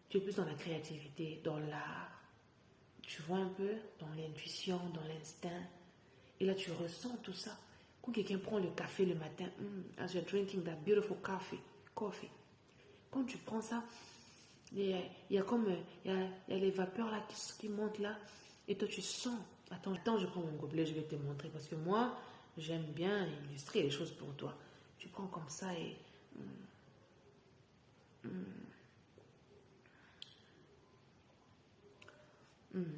tu es plus dans la créativité, dans l'art. Tu vois un peu dans l'intuition, dans l'instinct. Et là, tu ressens tout ça. Quand quelqu'un prend le café le matin, as you're drinking that beautiful coffee. Quand tu prends ça, il y a les vapeurs là qui montent là. Et toi, tu sens. Attends, je prends mon gobelet, je vais te montrer. Parce que moi, j'aime bien illustrer les choses pour toi. Tu prends comme ça et...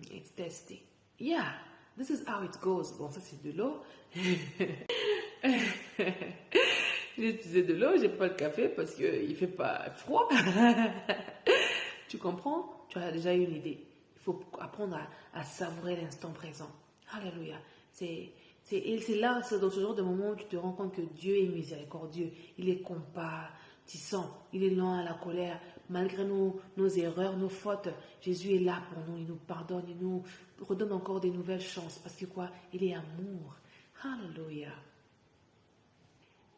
it's tasty. Yeah, this is how it goes. Bon, ça c'est de l'eau. J'ai utilisé de l'eau, j'ai pas le café parce qu'il fait pas froid. Tu comprends? Tu as déjà une idée. Il faut apprendre à savourer l'instant présent. Alléluia. C'est là, c'est dans ce genre de moment où tu te rends compte que Dieu est miséricordieux. Il est compatissant. Il est lent à la colère. Malgré nos erreurs, nos fautes, Jésus est là pour nous. Il nous pardonne. Il nous redonne encore des nouvelles chances. Parce que quoi? Il est amour. Alléluia.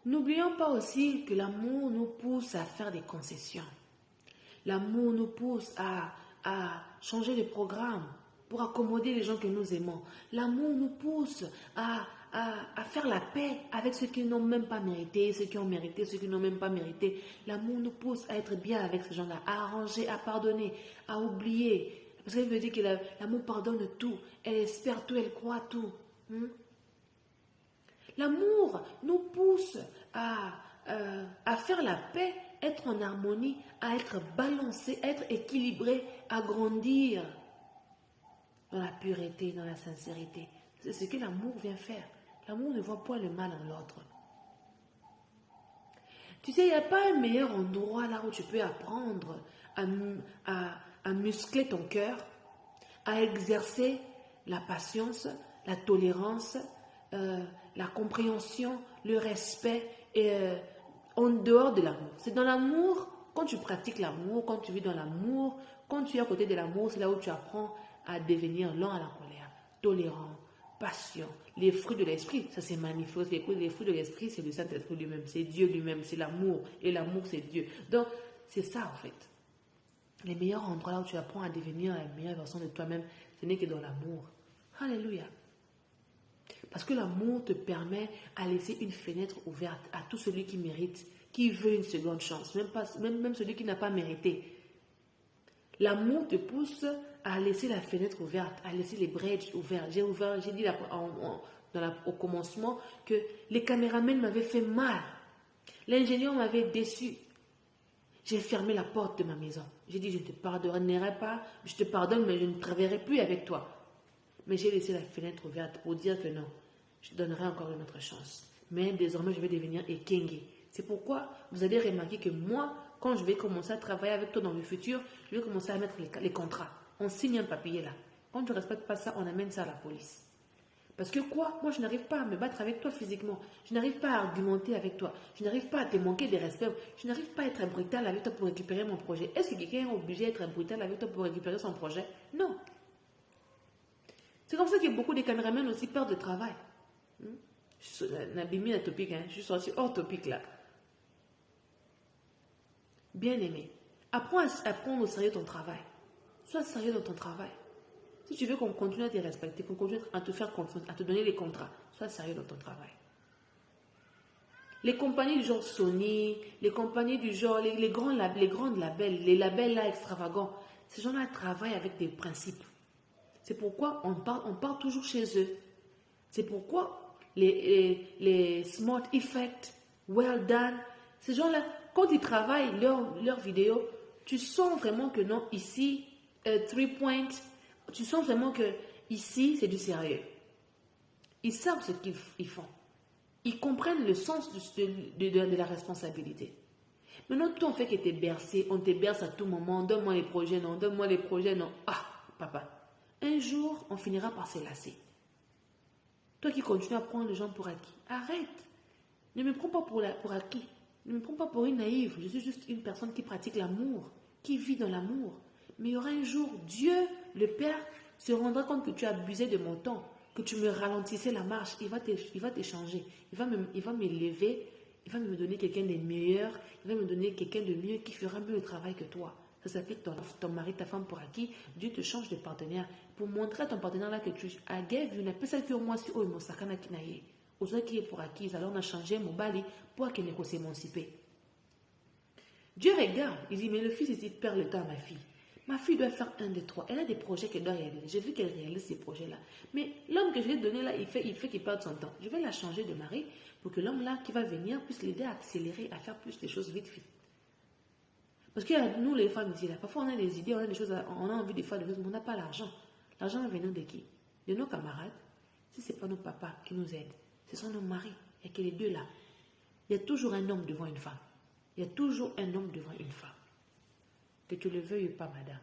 N'oublions pas aussi que l'amour nous pousse à faire des concessions. L'amour nous pousse à changer de programme pour accommoder les gens que nous aimons. L'amour nous pousse à faire la paix avec ceux qui n'ont même pas mérité, ceux qui ont mérité, ceux qui n'ont même pas mérité. L'amour nous pousse à être bien avec ces gens-là, à arranger, à pardonner, à oublier. Parce qu'elle veut dire que l'amour pardonne tout, elle espère tout, elle croit tout. L'amour nous pousse à faire la paix, être en harmonie, à être balancé, être équilibré, à grandir dans la pureté, dans la sincérité. C'est ce que l'amour vient faire. L'amour ne voit pas le mal en l'autre. Tu sais, il n'y a pas un meilleur endroit là où tu peux apprendre à muscler ton cœur, à exercer la patience, la tolérance, la compréhension, le respect, en dehors de l'amour. C'est dans l'amour, quand tu pratiques l'amour, quand tu vis dans l'amour, quand tu es à côté de l'amour, c'est là où tu apprends à devenir lent à la colère, tolérant, patient. Les fruits de l'esprit, ça c'est manifeste. Les fruits de l'esprit, c'est le Saint-Esprit lui-même, c'est Dieu lui-même, c'est l'amour. Et l'amour, c'est Dieu. Donc, c'est ça en fait. Les meilleurs endroits là où tu apprends à devenir la meilleure version de toi-même, ce n'est que dans l'amour. Alléluia. Parce que l'amour te permet à laisser une fenêtre ouverte à tout celui qui qui veut une seconde chance, même celui qui n'a pas mérité. L'amour te pousse à laisser la fenêtre ouverte, à laisser les brèches ouvertes. J'ai dit au commencement que les caméramans m'avaient fait mal. L'ingénieur m'avait déçu. J'ai fermé la porte de ma maison. J'ai dit, je ne te pardonnerai pas, je te pardonne, mais je ne travaillerai plus avec toi. Mais j'ai laissé la fenêtre ouverte pour dire que non, je te donnerai encore une autre chance. Mais désormais, je vais devenir Ekenge. C'est pourquoi vous allez remarquer que moi, quand je vais commencer à travailler avec toi dans le futur, je vais commencer à mettre les contrats. On signe un papier là. Quand tu ne respectes pas ça, on amène ça à la police. Parce que quoi? Moi, je n'arrive pas à me battre avec toi physiquement. Je n'arrive pas à argumenter avec toi. Je n'arrive pas à te manquer de respect. Je n'arrive pas à être brutal avec toi pour récupérer mon projet. Est-ce que quelqu'un est obligé d'être brutal avec toi pour récupérer son projet? Non. C'est comme ça que beaucoup de caméramans aussi perdent le travail. Nabimi la topique, je suis sorti hors topique là. Bien aimé, apprends à prendre au sérieux ton travail. Sois sérieux dans ton travail. Si tu veux qu'on continue à te respecter, qu'on continue à te faire confiance, à te donner les contrats, sois sérieux dans ton travail. Les compagnies du genre Sony, les compagnies du genre, les grandes labels, les labels là extravagants, ces gens-là travaillent avec des principes. C'est pourquoi on part toujours chez eux. C'est pourquoi les Smart Effect, Well Done, ces gens-là, quand ils travaillent leurs vidéos, tu sens vraiment que non, ici, 3 points, tu sens vraiment que ici, c'est du sérieux. Ils savent ce qu'ils font. Ils comprennent le sens de la responsabilité. Maintenant, tout on fait que tu es bercé, on te berce à tout moment, donne-moi les projets, non, donne-moi les projets, non. Ah, papa, un jour, on finira par se lasser. Toi qui continues à prendre les gens pour acquis, arrête. Ne me prends pas pour acquis. Ne me prends pas pour une naïve. Je suis juste une personne qui pratique l'amour, qui vit dans l'amour. Mais il y aura un jour, Dieu, le Père, se rendra compte que tu as abusé de mon temps, que tu me ralentissais la marche. Il va t'échanger. Il va m'élever. Il va me donner quelqu'un de meilleur. Il va me donner quelqu'un de mieux qui fera mieux le travail que toi. Ça s'appelle ton mari, ta femme pour acquis. Dieu te change de partenaire pour montrer à ton partenaire là que tu as vu une personne que moi si oh mon sakana kinaye. Aux autres qui est pour acquis, alors on a changé mon bali pour qu'elle ne s'émanciper. Dieu regarde, il dit mais le fils ici perd le temps à ma fille. Ma fille doit faire un, deux, trois. Elle a des projets qu'elle doit réaliser. J'ai vu qu'elle réalise ces projets-là. Mais l'homme que je lui ai donné là, il fait qu'il perde son temps. Je vais la changer de mari pour que l'homme là qui va venir puisse l'aider à accélérer, à faire plus de choses vite. Parce que nous les femmes ici, là, parfois on a des idées, on a des choses, on a envie de faire des choses, mais on n'a pas l'argent. L'argent va venir de qui? De nos camarades. Si ce n'est pas nos papas qui nous aident, ce sont nos maris. Il n'y a que les deux là. Il y a toujours un homme devant une femme. Il y a toujours un homme devant une femme. Que tu le veuilles ou pas, madame.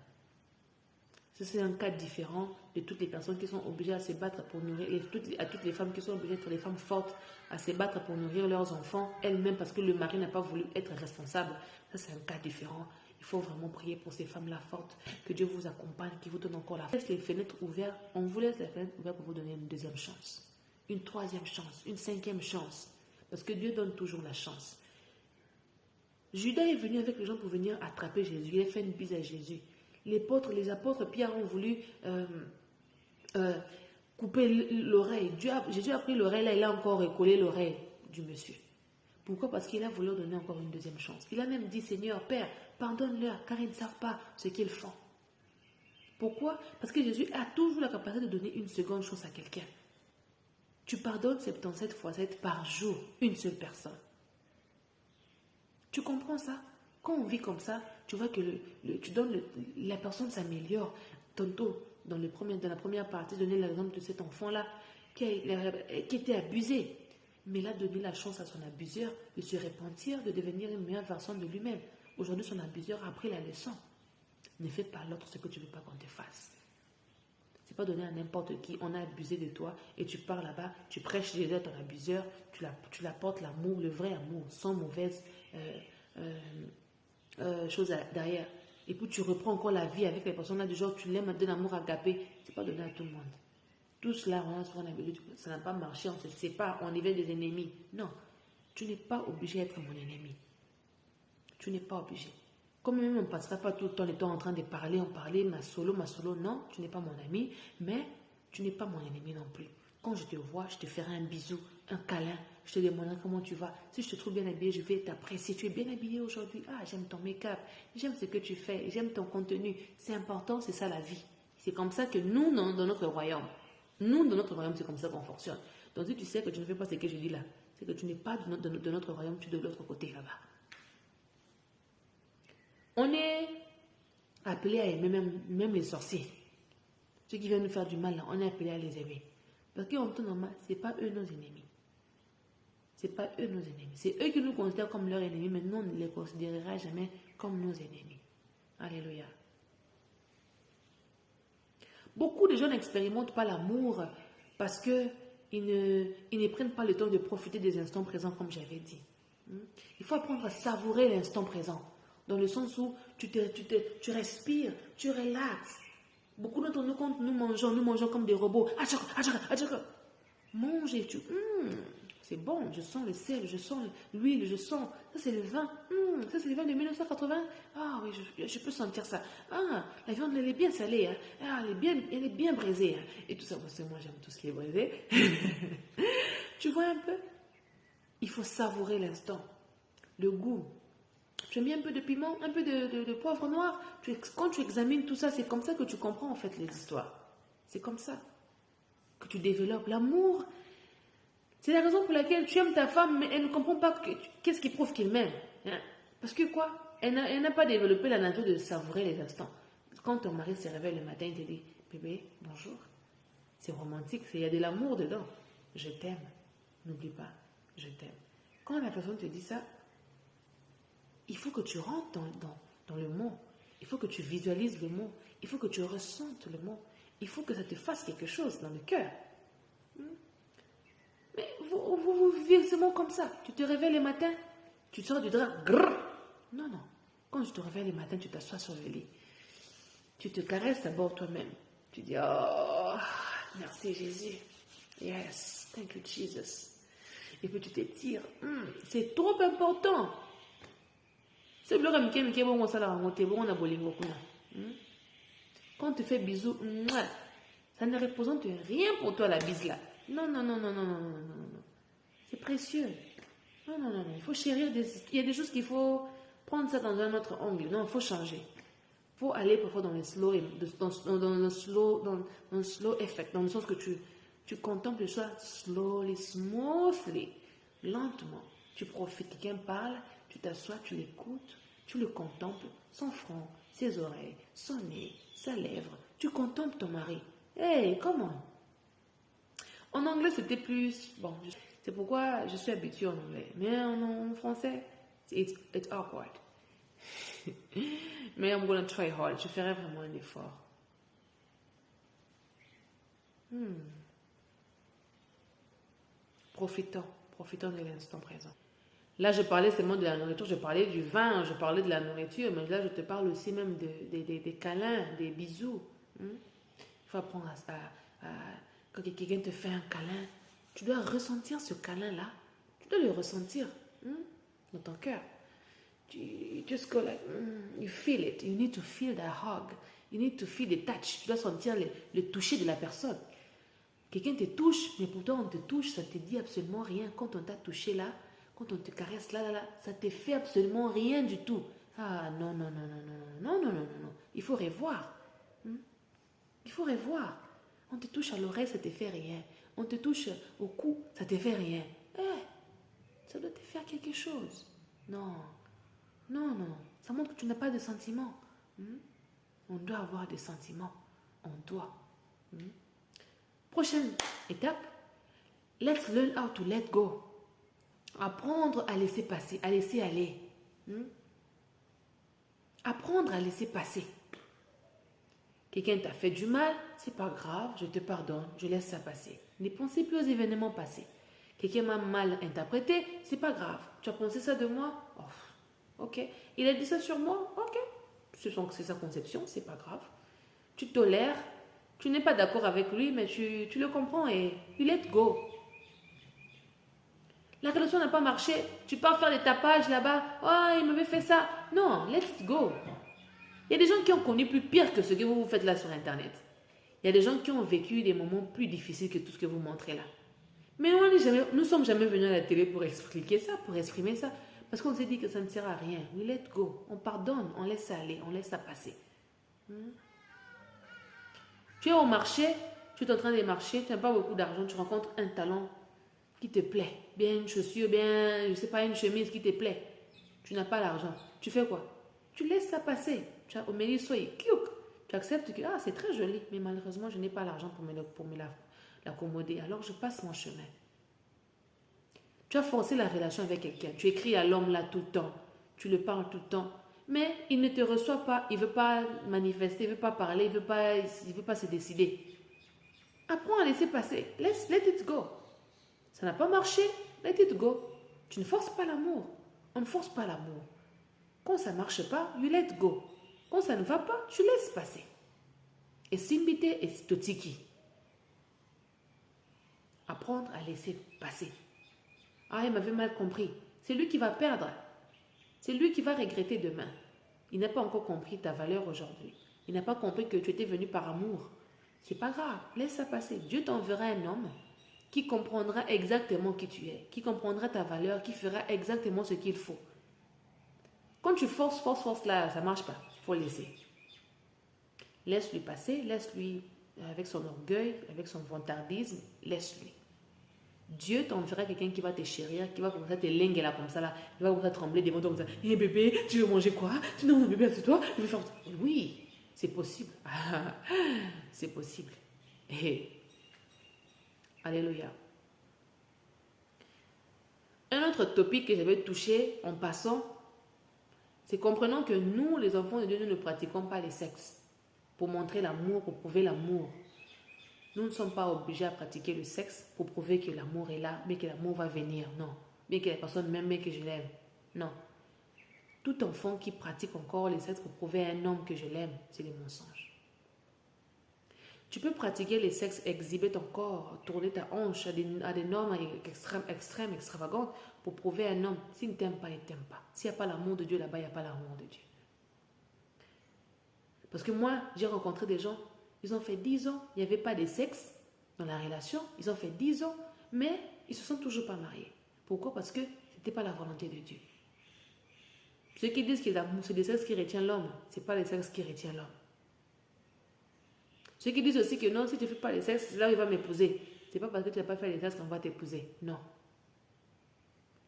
C'est un cas différent de toutes les personnes qui sont obligées à se battre pour nourrir, à toutes les femmes qui sont obligées d'être des femmes fortes, à se battre pour nourrir leurs enfants, elles-mêmes parce que le mari n'a pas voulu être responsable. Ça, c'est un cas différent. Il faut vraiment prier pour ces femmes-là fortes, que Dieu vous accompagne, qu'il vous donne encore la force. Laisse les fenêtres ouvertes. On vous laisse les fenêtres ouvertes pour vous donner une deuxième chance, une troisième chance, une cinquième chance. Parce que Dieu donne toujours la chance. Judas est venu avec les gens pour venir attraper Jésus. Il a fait une bise à Jésus. Les apôtres Pierre ont voulu couper l'oreille. Jésus a pris l'oreille, là, il a encore recollé l'oreille du monsieur. Pourquoi? Parce qu'il a voulu leur donner encore une deuxième chance. Il a même dit, Seigneur, Père, pardonne-leur, car ils ne savent pas ce qu'ils font. Pourquoi? Parce que Jésus a toujours la capacité de donner une seconde chance à quelqu'un. Tu pardonnes 77 fois 7 par jour, une seule personne. Tu comprends ça? Quand on vit comme ça, tu vois que la personne s'améliore. Tantôt, dans la première partie, donner l'exemple de cet enfant-là qui était abusé. Mais il a donné la chance à son abuseur de se repentir, de devenir une meilleure version de lui-même. Aujourd'hui, son abuseur a appris la leçon. Ne fais pas à l'autre ce que tu ne veux pas qu'on te fasse. Ce n'est pas donner à n'importe qui. On a abusé de toi et tu pars là-bas, tu prêches Jésus à ton abuseur, tu l'apportes l'amour, le vrai amour, sans mauvaise chose derrière. Et puis tu reprends encore la vie avec les personnes là du genre tu l'aimes d'un amour agapé. Ce n'est pas donné à tout le monde. Tout cela, ça n'a pas marché, on se sépare, on devient des ennemis. Non, tu n'es pas obligé d'être mon ennemi. Tu n'es pas obligé. Comme même on ne passera pas tout le temps en train de parler, ma solo, non, tu n'es pas mon ami, mais tu n'es pas mon ennemi non plus. Quand je te vois, je te ferai un bisou, un câlin. Je te demanderai comment tu vas. Si je te trouve bien habillé, je vais t'apprécier. Tu es bien habillé aujourd'hui. Ah, j'aime ton make-up. J'aime ce que tu fais. J'aime ton contenu. C'est important, c'est ça la vie. C'est comme ça que nous, dans notre royaume, c'est comme ça qu'on fonctionne. Donc si tu sais que tu ne fais pas ce que je dis là, c'est que tu n'es pas de notre royaume, tu es de l'autre côté là-bas. On est appelé à aimer même les sorciers. Ceux qui viennent nous faire du mal, là, on est appelé à les aimer. Parce qu'en temps normal, ce n'est pas eux nos ennemis. Ce n'est pas eux nos ennemis. C'est eux qui nous considèrent comme leurs ennemis, mais nous, on ne les considérera jamais comme nos ennemis. Alléluia. Beaucoup de gens n'expérimentent pas l'amour parce qu'ils ne prennent pas le temps de profiter des instants présents, comme j'avais dit. Il faut apprendre à savourer l'instant présent, dans le sens où tu respires, tu relaxes. Beaucoup d'entre nous, quand nous mangeons comme des robots. Mange et tu... c'est bon, je sens le sel, je sens l'huile, je sens... Ça, c'est le vin. Ça, c'est le vin de 1980. Ah oui, je peux sentir ça. Ah, la viande, elle est bien salée. Hein. Ah, elle est bien braisée. Hein. Et tout ça, parce que moi, j'aime tout ce qui est braisé. Tu vois un peu? Il faut savourer l'instant. Le goût. Tu aimes bien un peu de piment, un peu de poivre noir. Quand tu examines tout ça, c'est comme ça que tu comprends en fait les histoires. C'est comme ça que tu développes l'amour. C'est la raison pour laquelle tu aimes ta femme, mais elle ne comprend pas qu'est-ce qui prouve qu'il m'aime. Hein? Parce que quoi? Elle n'a pas développé la nature de savourer les instants. Quand ton mari se réveille le matin, il te dit, bébé, bonjour. C'est romantique, il y a de l'amour dedans. Je t'aime. N'oublie pas, je t'aime. Quand la personne te dit ça, il faut que tu rentres dans le mot. Il faut que tu visualises le mot. Il faut que tu ressentes le mot. Il faut que ça te fasse quelque chose dans le cœur. Mais vous vivez ce mot comme ça. Tu te réveilles le matin, tu sors du drap. Grrr. Non. Quand tu te réveilles le matin, tu t'assois sur le lit. Tu te caresses d'abord toi-même. Tu dis, oh, merci Jésus. Yes, thank you Jesus. Et puis tu t'étires. C'est trop important. C'est le quand tu fais bisous, ça ne représente rien pour toi la bise là. Non. C'est précieux. Non. Il faut chérir il y a des choses qu'il faut prendre ça dans un autre angle. Non, il faut changer. Il faut aller parfois dans le slow effect, dans le sens que tu contemples ça slowly, smoothly, lentement. Tu profites, quelqu'un parle, tu t'assois, tu l'écoutes, tu le contemples, son front, ses oreilles, son nez, sa lèvre. Tu contemples ton mari. Hey, comment? En anglais, c'était plus... Bon, c'est pourquoi je suis habituée en anglais. Mais en français, it's awkward. Mais I'm gonna try hard. Je ferai vraiment un effort. Profitons de l'instant présent. Là, je parlais seulement de la nourriture, je parlais du vin, je parlais de la nourriture, mais là, je te parle aussi même des câlins, des bisous. Il faut apprendre à quand quelqu'un te fait un câlin, tu dois ressentir ce câlin-là. Tu dois le ressentir dans ton cœur. You just go like, you feel it. You need to feel that hug. You need to feel the touch. Tu dois sentir le toucher de la personne. Quelqu'un te touche, mais pourtant on te touche, ça ne te dit absolument rien. Quand on t'a touché là, quand on te caresse là, ça ne te fait absolument rien du tout. Ah non. Il faut revoir. Il faut revoir. On te touche à l'oreille, ça ne te fait rien. On te touche au cou, ça ne te fait rien. Ça doit te faire quelque chose. Non. Ça montre que tu n'as pas de sentiments. On doit avoir des sentiments. On doit. Prochaine étape. Let's learn how to let go. Apprendre à laisser passer, à laisser aller. Apprendre à laisser passer. Quelqu'un t'a fait du mal, c'est pas grave, je te pardonne, je laisse ça passer. Ne pensez plus aux événements passés. Quelqu'un m'a mal interprété, c'est pas grave. Tu as pensé ça de moi? Ok. Il a dit ça sur moi? Ok. C'est sa conception, c'est pas grave. Tu tolères, tu n'es pas d'accord avec lui, mais tu le comprends et you let go. La relation n'a pas marché, tu pars faire des tapages là-bas. Oh, il m'avait fait ça. Non, let's go. Il y a des gens qui ont connu plus pire que ce que vous faites là sur Internet. Il y a des gens qui ont vécu des moments plus difficiles que tout ce que vous montrez là. Mais nous ne sommes jamais venus à la télé pour expliquer ça, pour exprimer ça. Parce qu'on s'est dit que ça ne sert à rien. We let go. On pardonne, on laisse ça aller, on laisse ça passer. Tu es au marché, tu es en train de marcher, tu n'as pas beaucoup d'argent, tu rencontres un talent qui te plaît. Bien une chaussure, bien, je ne sais pas, une chemise qui te plaît. Tu n'as pas l'argent. Tu fais quoi? Tu laisses ça passer. Tu as au milieu, tu acceptes que c'est très joli, mais malheureusement, je n'ai pas l'argent pour me l'accommoder. Alors, je passe mon chemin. Tu as forcé la relation avec quelqu'un. Tu écris à l'homme là tout le temps. Tu le parles tout le temps. Mais il ne te reçoit pas. Il ne veut pas manifester, il ne veut pas parler, il ne veut pas se décider. Apprends à laisser passer. Let it go. Ça n'a pas marché. Let it go. Tu ne forces pas l'amour. On ne force pas l'amour. Quand ça ne marche pas, you let go. Quand ça ne va pas, tu laisses passer. Et simbite et totiki. Apprendre à laisser passer. Il m'avait mal compris. C'est lui qui va perdre. C'est lui qui va regretter demain. Il n'a pas encore compris ta valeur aujourd'hui. Il n'a pas compris que tu étais venu par amour. C'est pas grave, laisse ça passer. Dieu t'enverra un homme qui comprendra exactement qui tu es, qui comprendra ta valeur, qui fera exactement ce qu'il faut. Quand tu forces là, ça ne marche pas. Il faut laisser. Laisse-lui passer, laisse-lui avec son orgueil, avec son vantardisme, laisse-lui. Dieu t'enverra quelqu'un qui va te chérir, qui va commencer à te linguer là comme ça, là. Il va commencer à trembler devant toi comme ça. Hé bébé, tu veux manger quoi? Non, bébé, c'est toi. Je veux faire... Oui, c'est possible. C'est possible. Alléluia. Un autre topic que j'avais touché en passant, c'est comprenant que nous, les enfants de Dieu, nous ne pratiquons pas les sexes pour montrer l'amour, pour prouver l'amour. Nous ne sommes pas obligés à pratiquer le sexe pour prouver que l'amour est là, mais que l'amour va venir. Non. Bien que la personne m'aime, mais que je l'aime. Non. Tout enfant qui pratique encore les sexes pour prouver à un homme que je l'aime, c'est des mensonges. Tu peux pratiquer les sexes, exhiber ton corps, tourner ta hanche à des normes extrêmes, extravagantes pour prouver à un homme. S'il ne t'aime pas, il ne t'aime pas. S'il n'y a pas l'amour de Dieu là-bas, il n'y a pas l'amour de Dieu. Parce que moi, j'ai rencontré des gens, ils ont fait 10 ans, il n'y avait pas de sexe dans la relation, ils ont fait 10 ans, mais ils ne se sont toujours pas mariés. Pourquoi? Parce que ce n'était pas la volonté de Dieu. Ceux qui disent que l'amour, c'est le sexe qui retient l'homme, ce n'est pas le sexe qui retient l'homme. Ceux qui disent aussi que non, si tu ne fais pas les sexes, c'est là où il va m'épouser. Ce n'est pas parce que tu n'as pas fait les sexes qu'on va t'épouser. Non.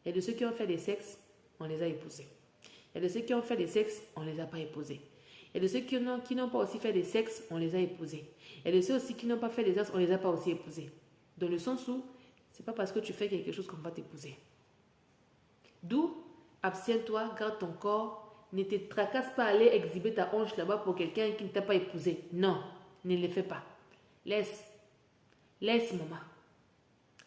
Il y a de ceux qui ont fait des sexes, on les a épousés. Il y a de ceux qui ont fait des sexes, on ne les a pas épousés. Il y a de ceux qui n'ont pas aussi fait des sexes, on les a épousés. Il y a de ceux aussi qui n'ont pas fait des sexes, on ne les a pas aussi épousés. Dans le sens où, ce n'est pas parce que tu fais quelque chose qu'on va t'épouser. D'où, abstiens-toi, garde ton corps, ne te tracasse pas à aller exhiber ta hanche là-bas pour quelqu'un qui ne t'a pas épousé. Non. Ne le fais pas. Laisse maman.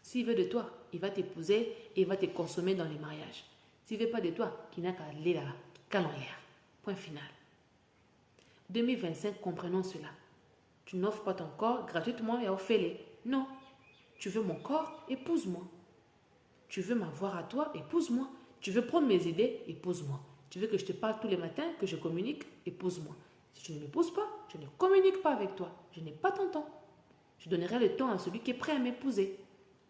S'il veut de toi, il va t'épouser et il va te consommer dans les mariages. S'il ne veut pas de toi, qu'il n'a qu'à aller là, qu'à l'air. Point final. 2025, comprenons cela. Tu n'offres pas ton corps gratuitement et offre-le. Non. Tu veux mon corps, épouse-moi. Tu veux m'avoir à toi, épouse-moi. Tu veux prendre mes idées, épouse-moi. Tu veux que je te parle tous les matins, que je communique, épouse-moi. Si tu ne m'épouses pas, je ne communique pas avec toi. Je n'ai pas ton temps. Je donnerai le temps à celui qui est prêt à m'épouser.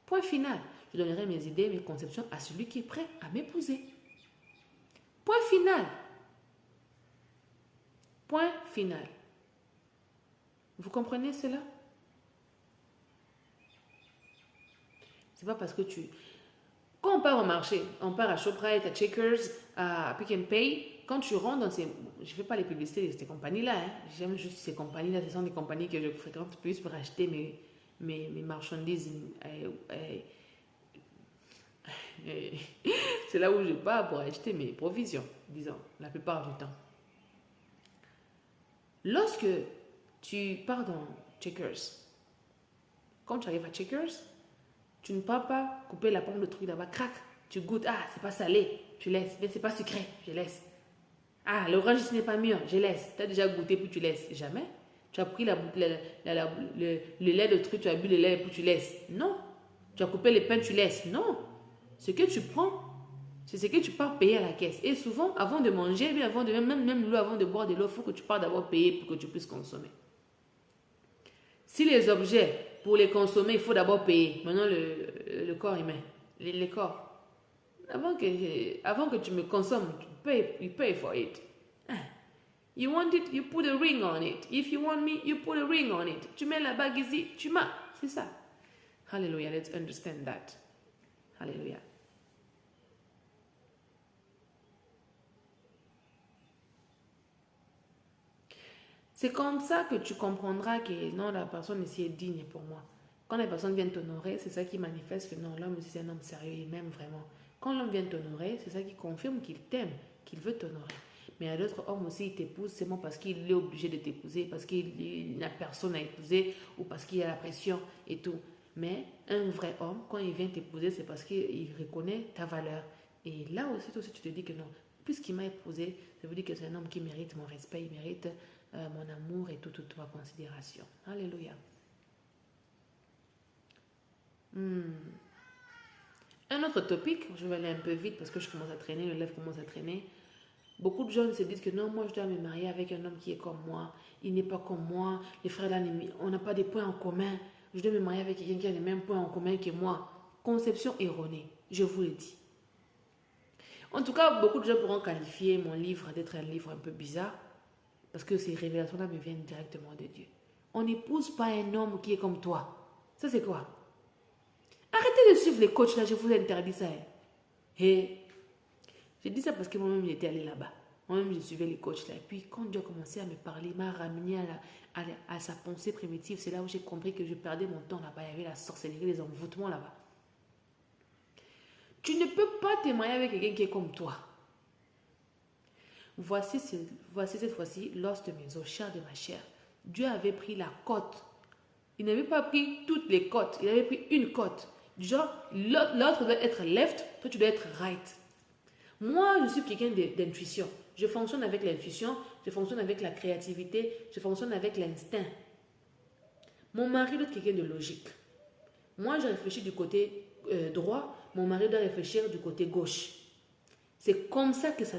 Point final. Je donnerai mes idées, mes conceptions à celui qui est prêt à m'épouser. Point final. Point final. Vous comprenez cela? C'est pas parce que Quand on part au marché, on part à Shoprite, à Checkers, à Pick n Pay. Quand tu rentres dans ces... Je ne fais pas les publicités de ces compagnies-là. J'aime juste ces compagnies-là. Ce sont des compagnies que je fréquente plus pour acheter mes marchandises. C'est là où je pars pour acheter mes provisions, disons, la plupart du temps. Lorsque tu pars dans Checkers, quand tu arrives à Checkers, tu ne pars pas couper la pomme de truc là-bas, crac, tu goûtes, c'est pas salé, tu laisses, mais c'est pas sucré, je laisse. L'orange ici n'est pas mûr, je laisse. Tu as déjà goûté puis tu laisses. Jamais. Tu as pris le lait de truc, tu as bu le lait puis tu laisses. Non. Tu as coupé les pains, tu laisses. Non. Ce que tu prends, c'est ce que tu pars payer à la caisse. Et souvent, avant de manger, même l'eau, avant de boire de l'eau, il faut que tu pars d'abord payer pour que tu puisses consommer. Si les objets, pour les consommer, il faut d'abord payer. Maintenant, le corps humain, les corps. Avant que tu me consommes, you pay for it. You want it, you put a ring on it. If you want me, you put a ring on it. Tu mets la bague ici, tu m'as. C'est ça. Hallelujah, let's understand that. Hallelujah. C'est comme ça que tu comprendras que non, la personne ici est digne pour moi. Quand la personne vient t'honorer, c'est ça qui manifeste que non, l'homme ici c'est un homme sérieux, il m'aime vraiment. Quand l'homme vient t'honorer, c'est ça qui confirme qu'il t'aime, qu'il veut t'honorer. Mais il y a d'autres hommes aussi, ils t'épousent seulement parce qu'il est obligé de t'épouser, parce qu'il n'a personne à épouser ou parce qu'il y a la pression et tout. Mais un vrai homme, quand il vient t'épouser, c'est parce qu'il reconnaît ta valeur. Et là aussi, toi aussi, tu te dis que non, puisqu'il m'a épousé, ça veut dire que c'est un homme qui mérite mon respect, il mérite mon amour et toute ma considération. Alléluia. Un autre topic, je vais aller un peu vite parce que je commence à traîner, le lèvre commence à traîner. Beaucoup de gens se disent que non, moi je dois me marier avec un homme qui est comme moi. Il n'est pas comme moi. Les frères là, on n'a pas des points en commun. Je dois me marier avec quelqu'un qui a les mêmes points en commun que moi. Conception erronée, je vous le dis. En tout cas, beaucoup de gens pourront qualifier mon livre d'être un livre un peu bizarre parce que ces révélations-là me viennent directement de Dieu. On n'épouse pas un homme qui est comme toi. Ça, c'est quoi? Arrêtez de suivre les coachs là, je vous interdis ça. Hey. J'ai dit ça parce que moi-même, j'étais allée là-bas. Moi-même, je suivais les coachs là. Et puis, quand Dieu a commencé à me parler, il m'a ramené à sa pensée primitive. C'est là où j'ai compris que je perdais mon temps là-bas. Il y avait la sorcellerie, les envoûtements là-bas. Tu ne peux pas te marier avec quelqu'un qui est comme toi. Voici cette fois-ci l'os de mes os, chair de ma chair. Dieu avait pris la côte. Il n'avait pas pris toutes les côtes. Il avait pris une côte. Du genre, l'autre doit être left, toi tu dois être right. Moi, je suis quelqu'un d'intuition. Je fonctionne avec l'intuition, je fonctionne avec la créativité, je fonctionne avec l'instinct. Mon mari doit être quelqu'un de logique. Moi, je réfléchis du côté droit, mon mari doit réfléchir du côté gauche. C'est comme ça que ça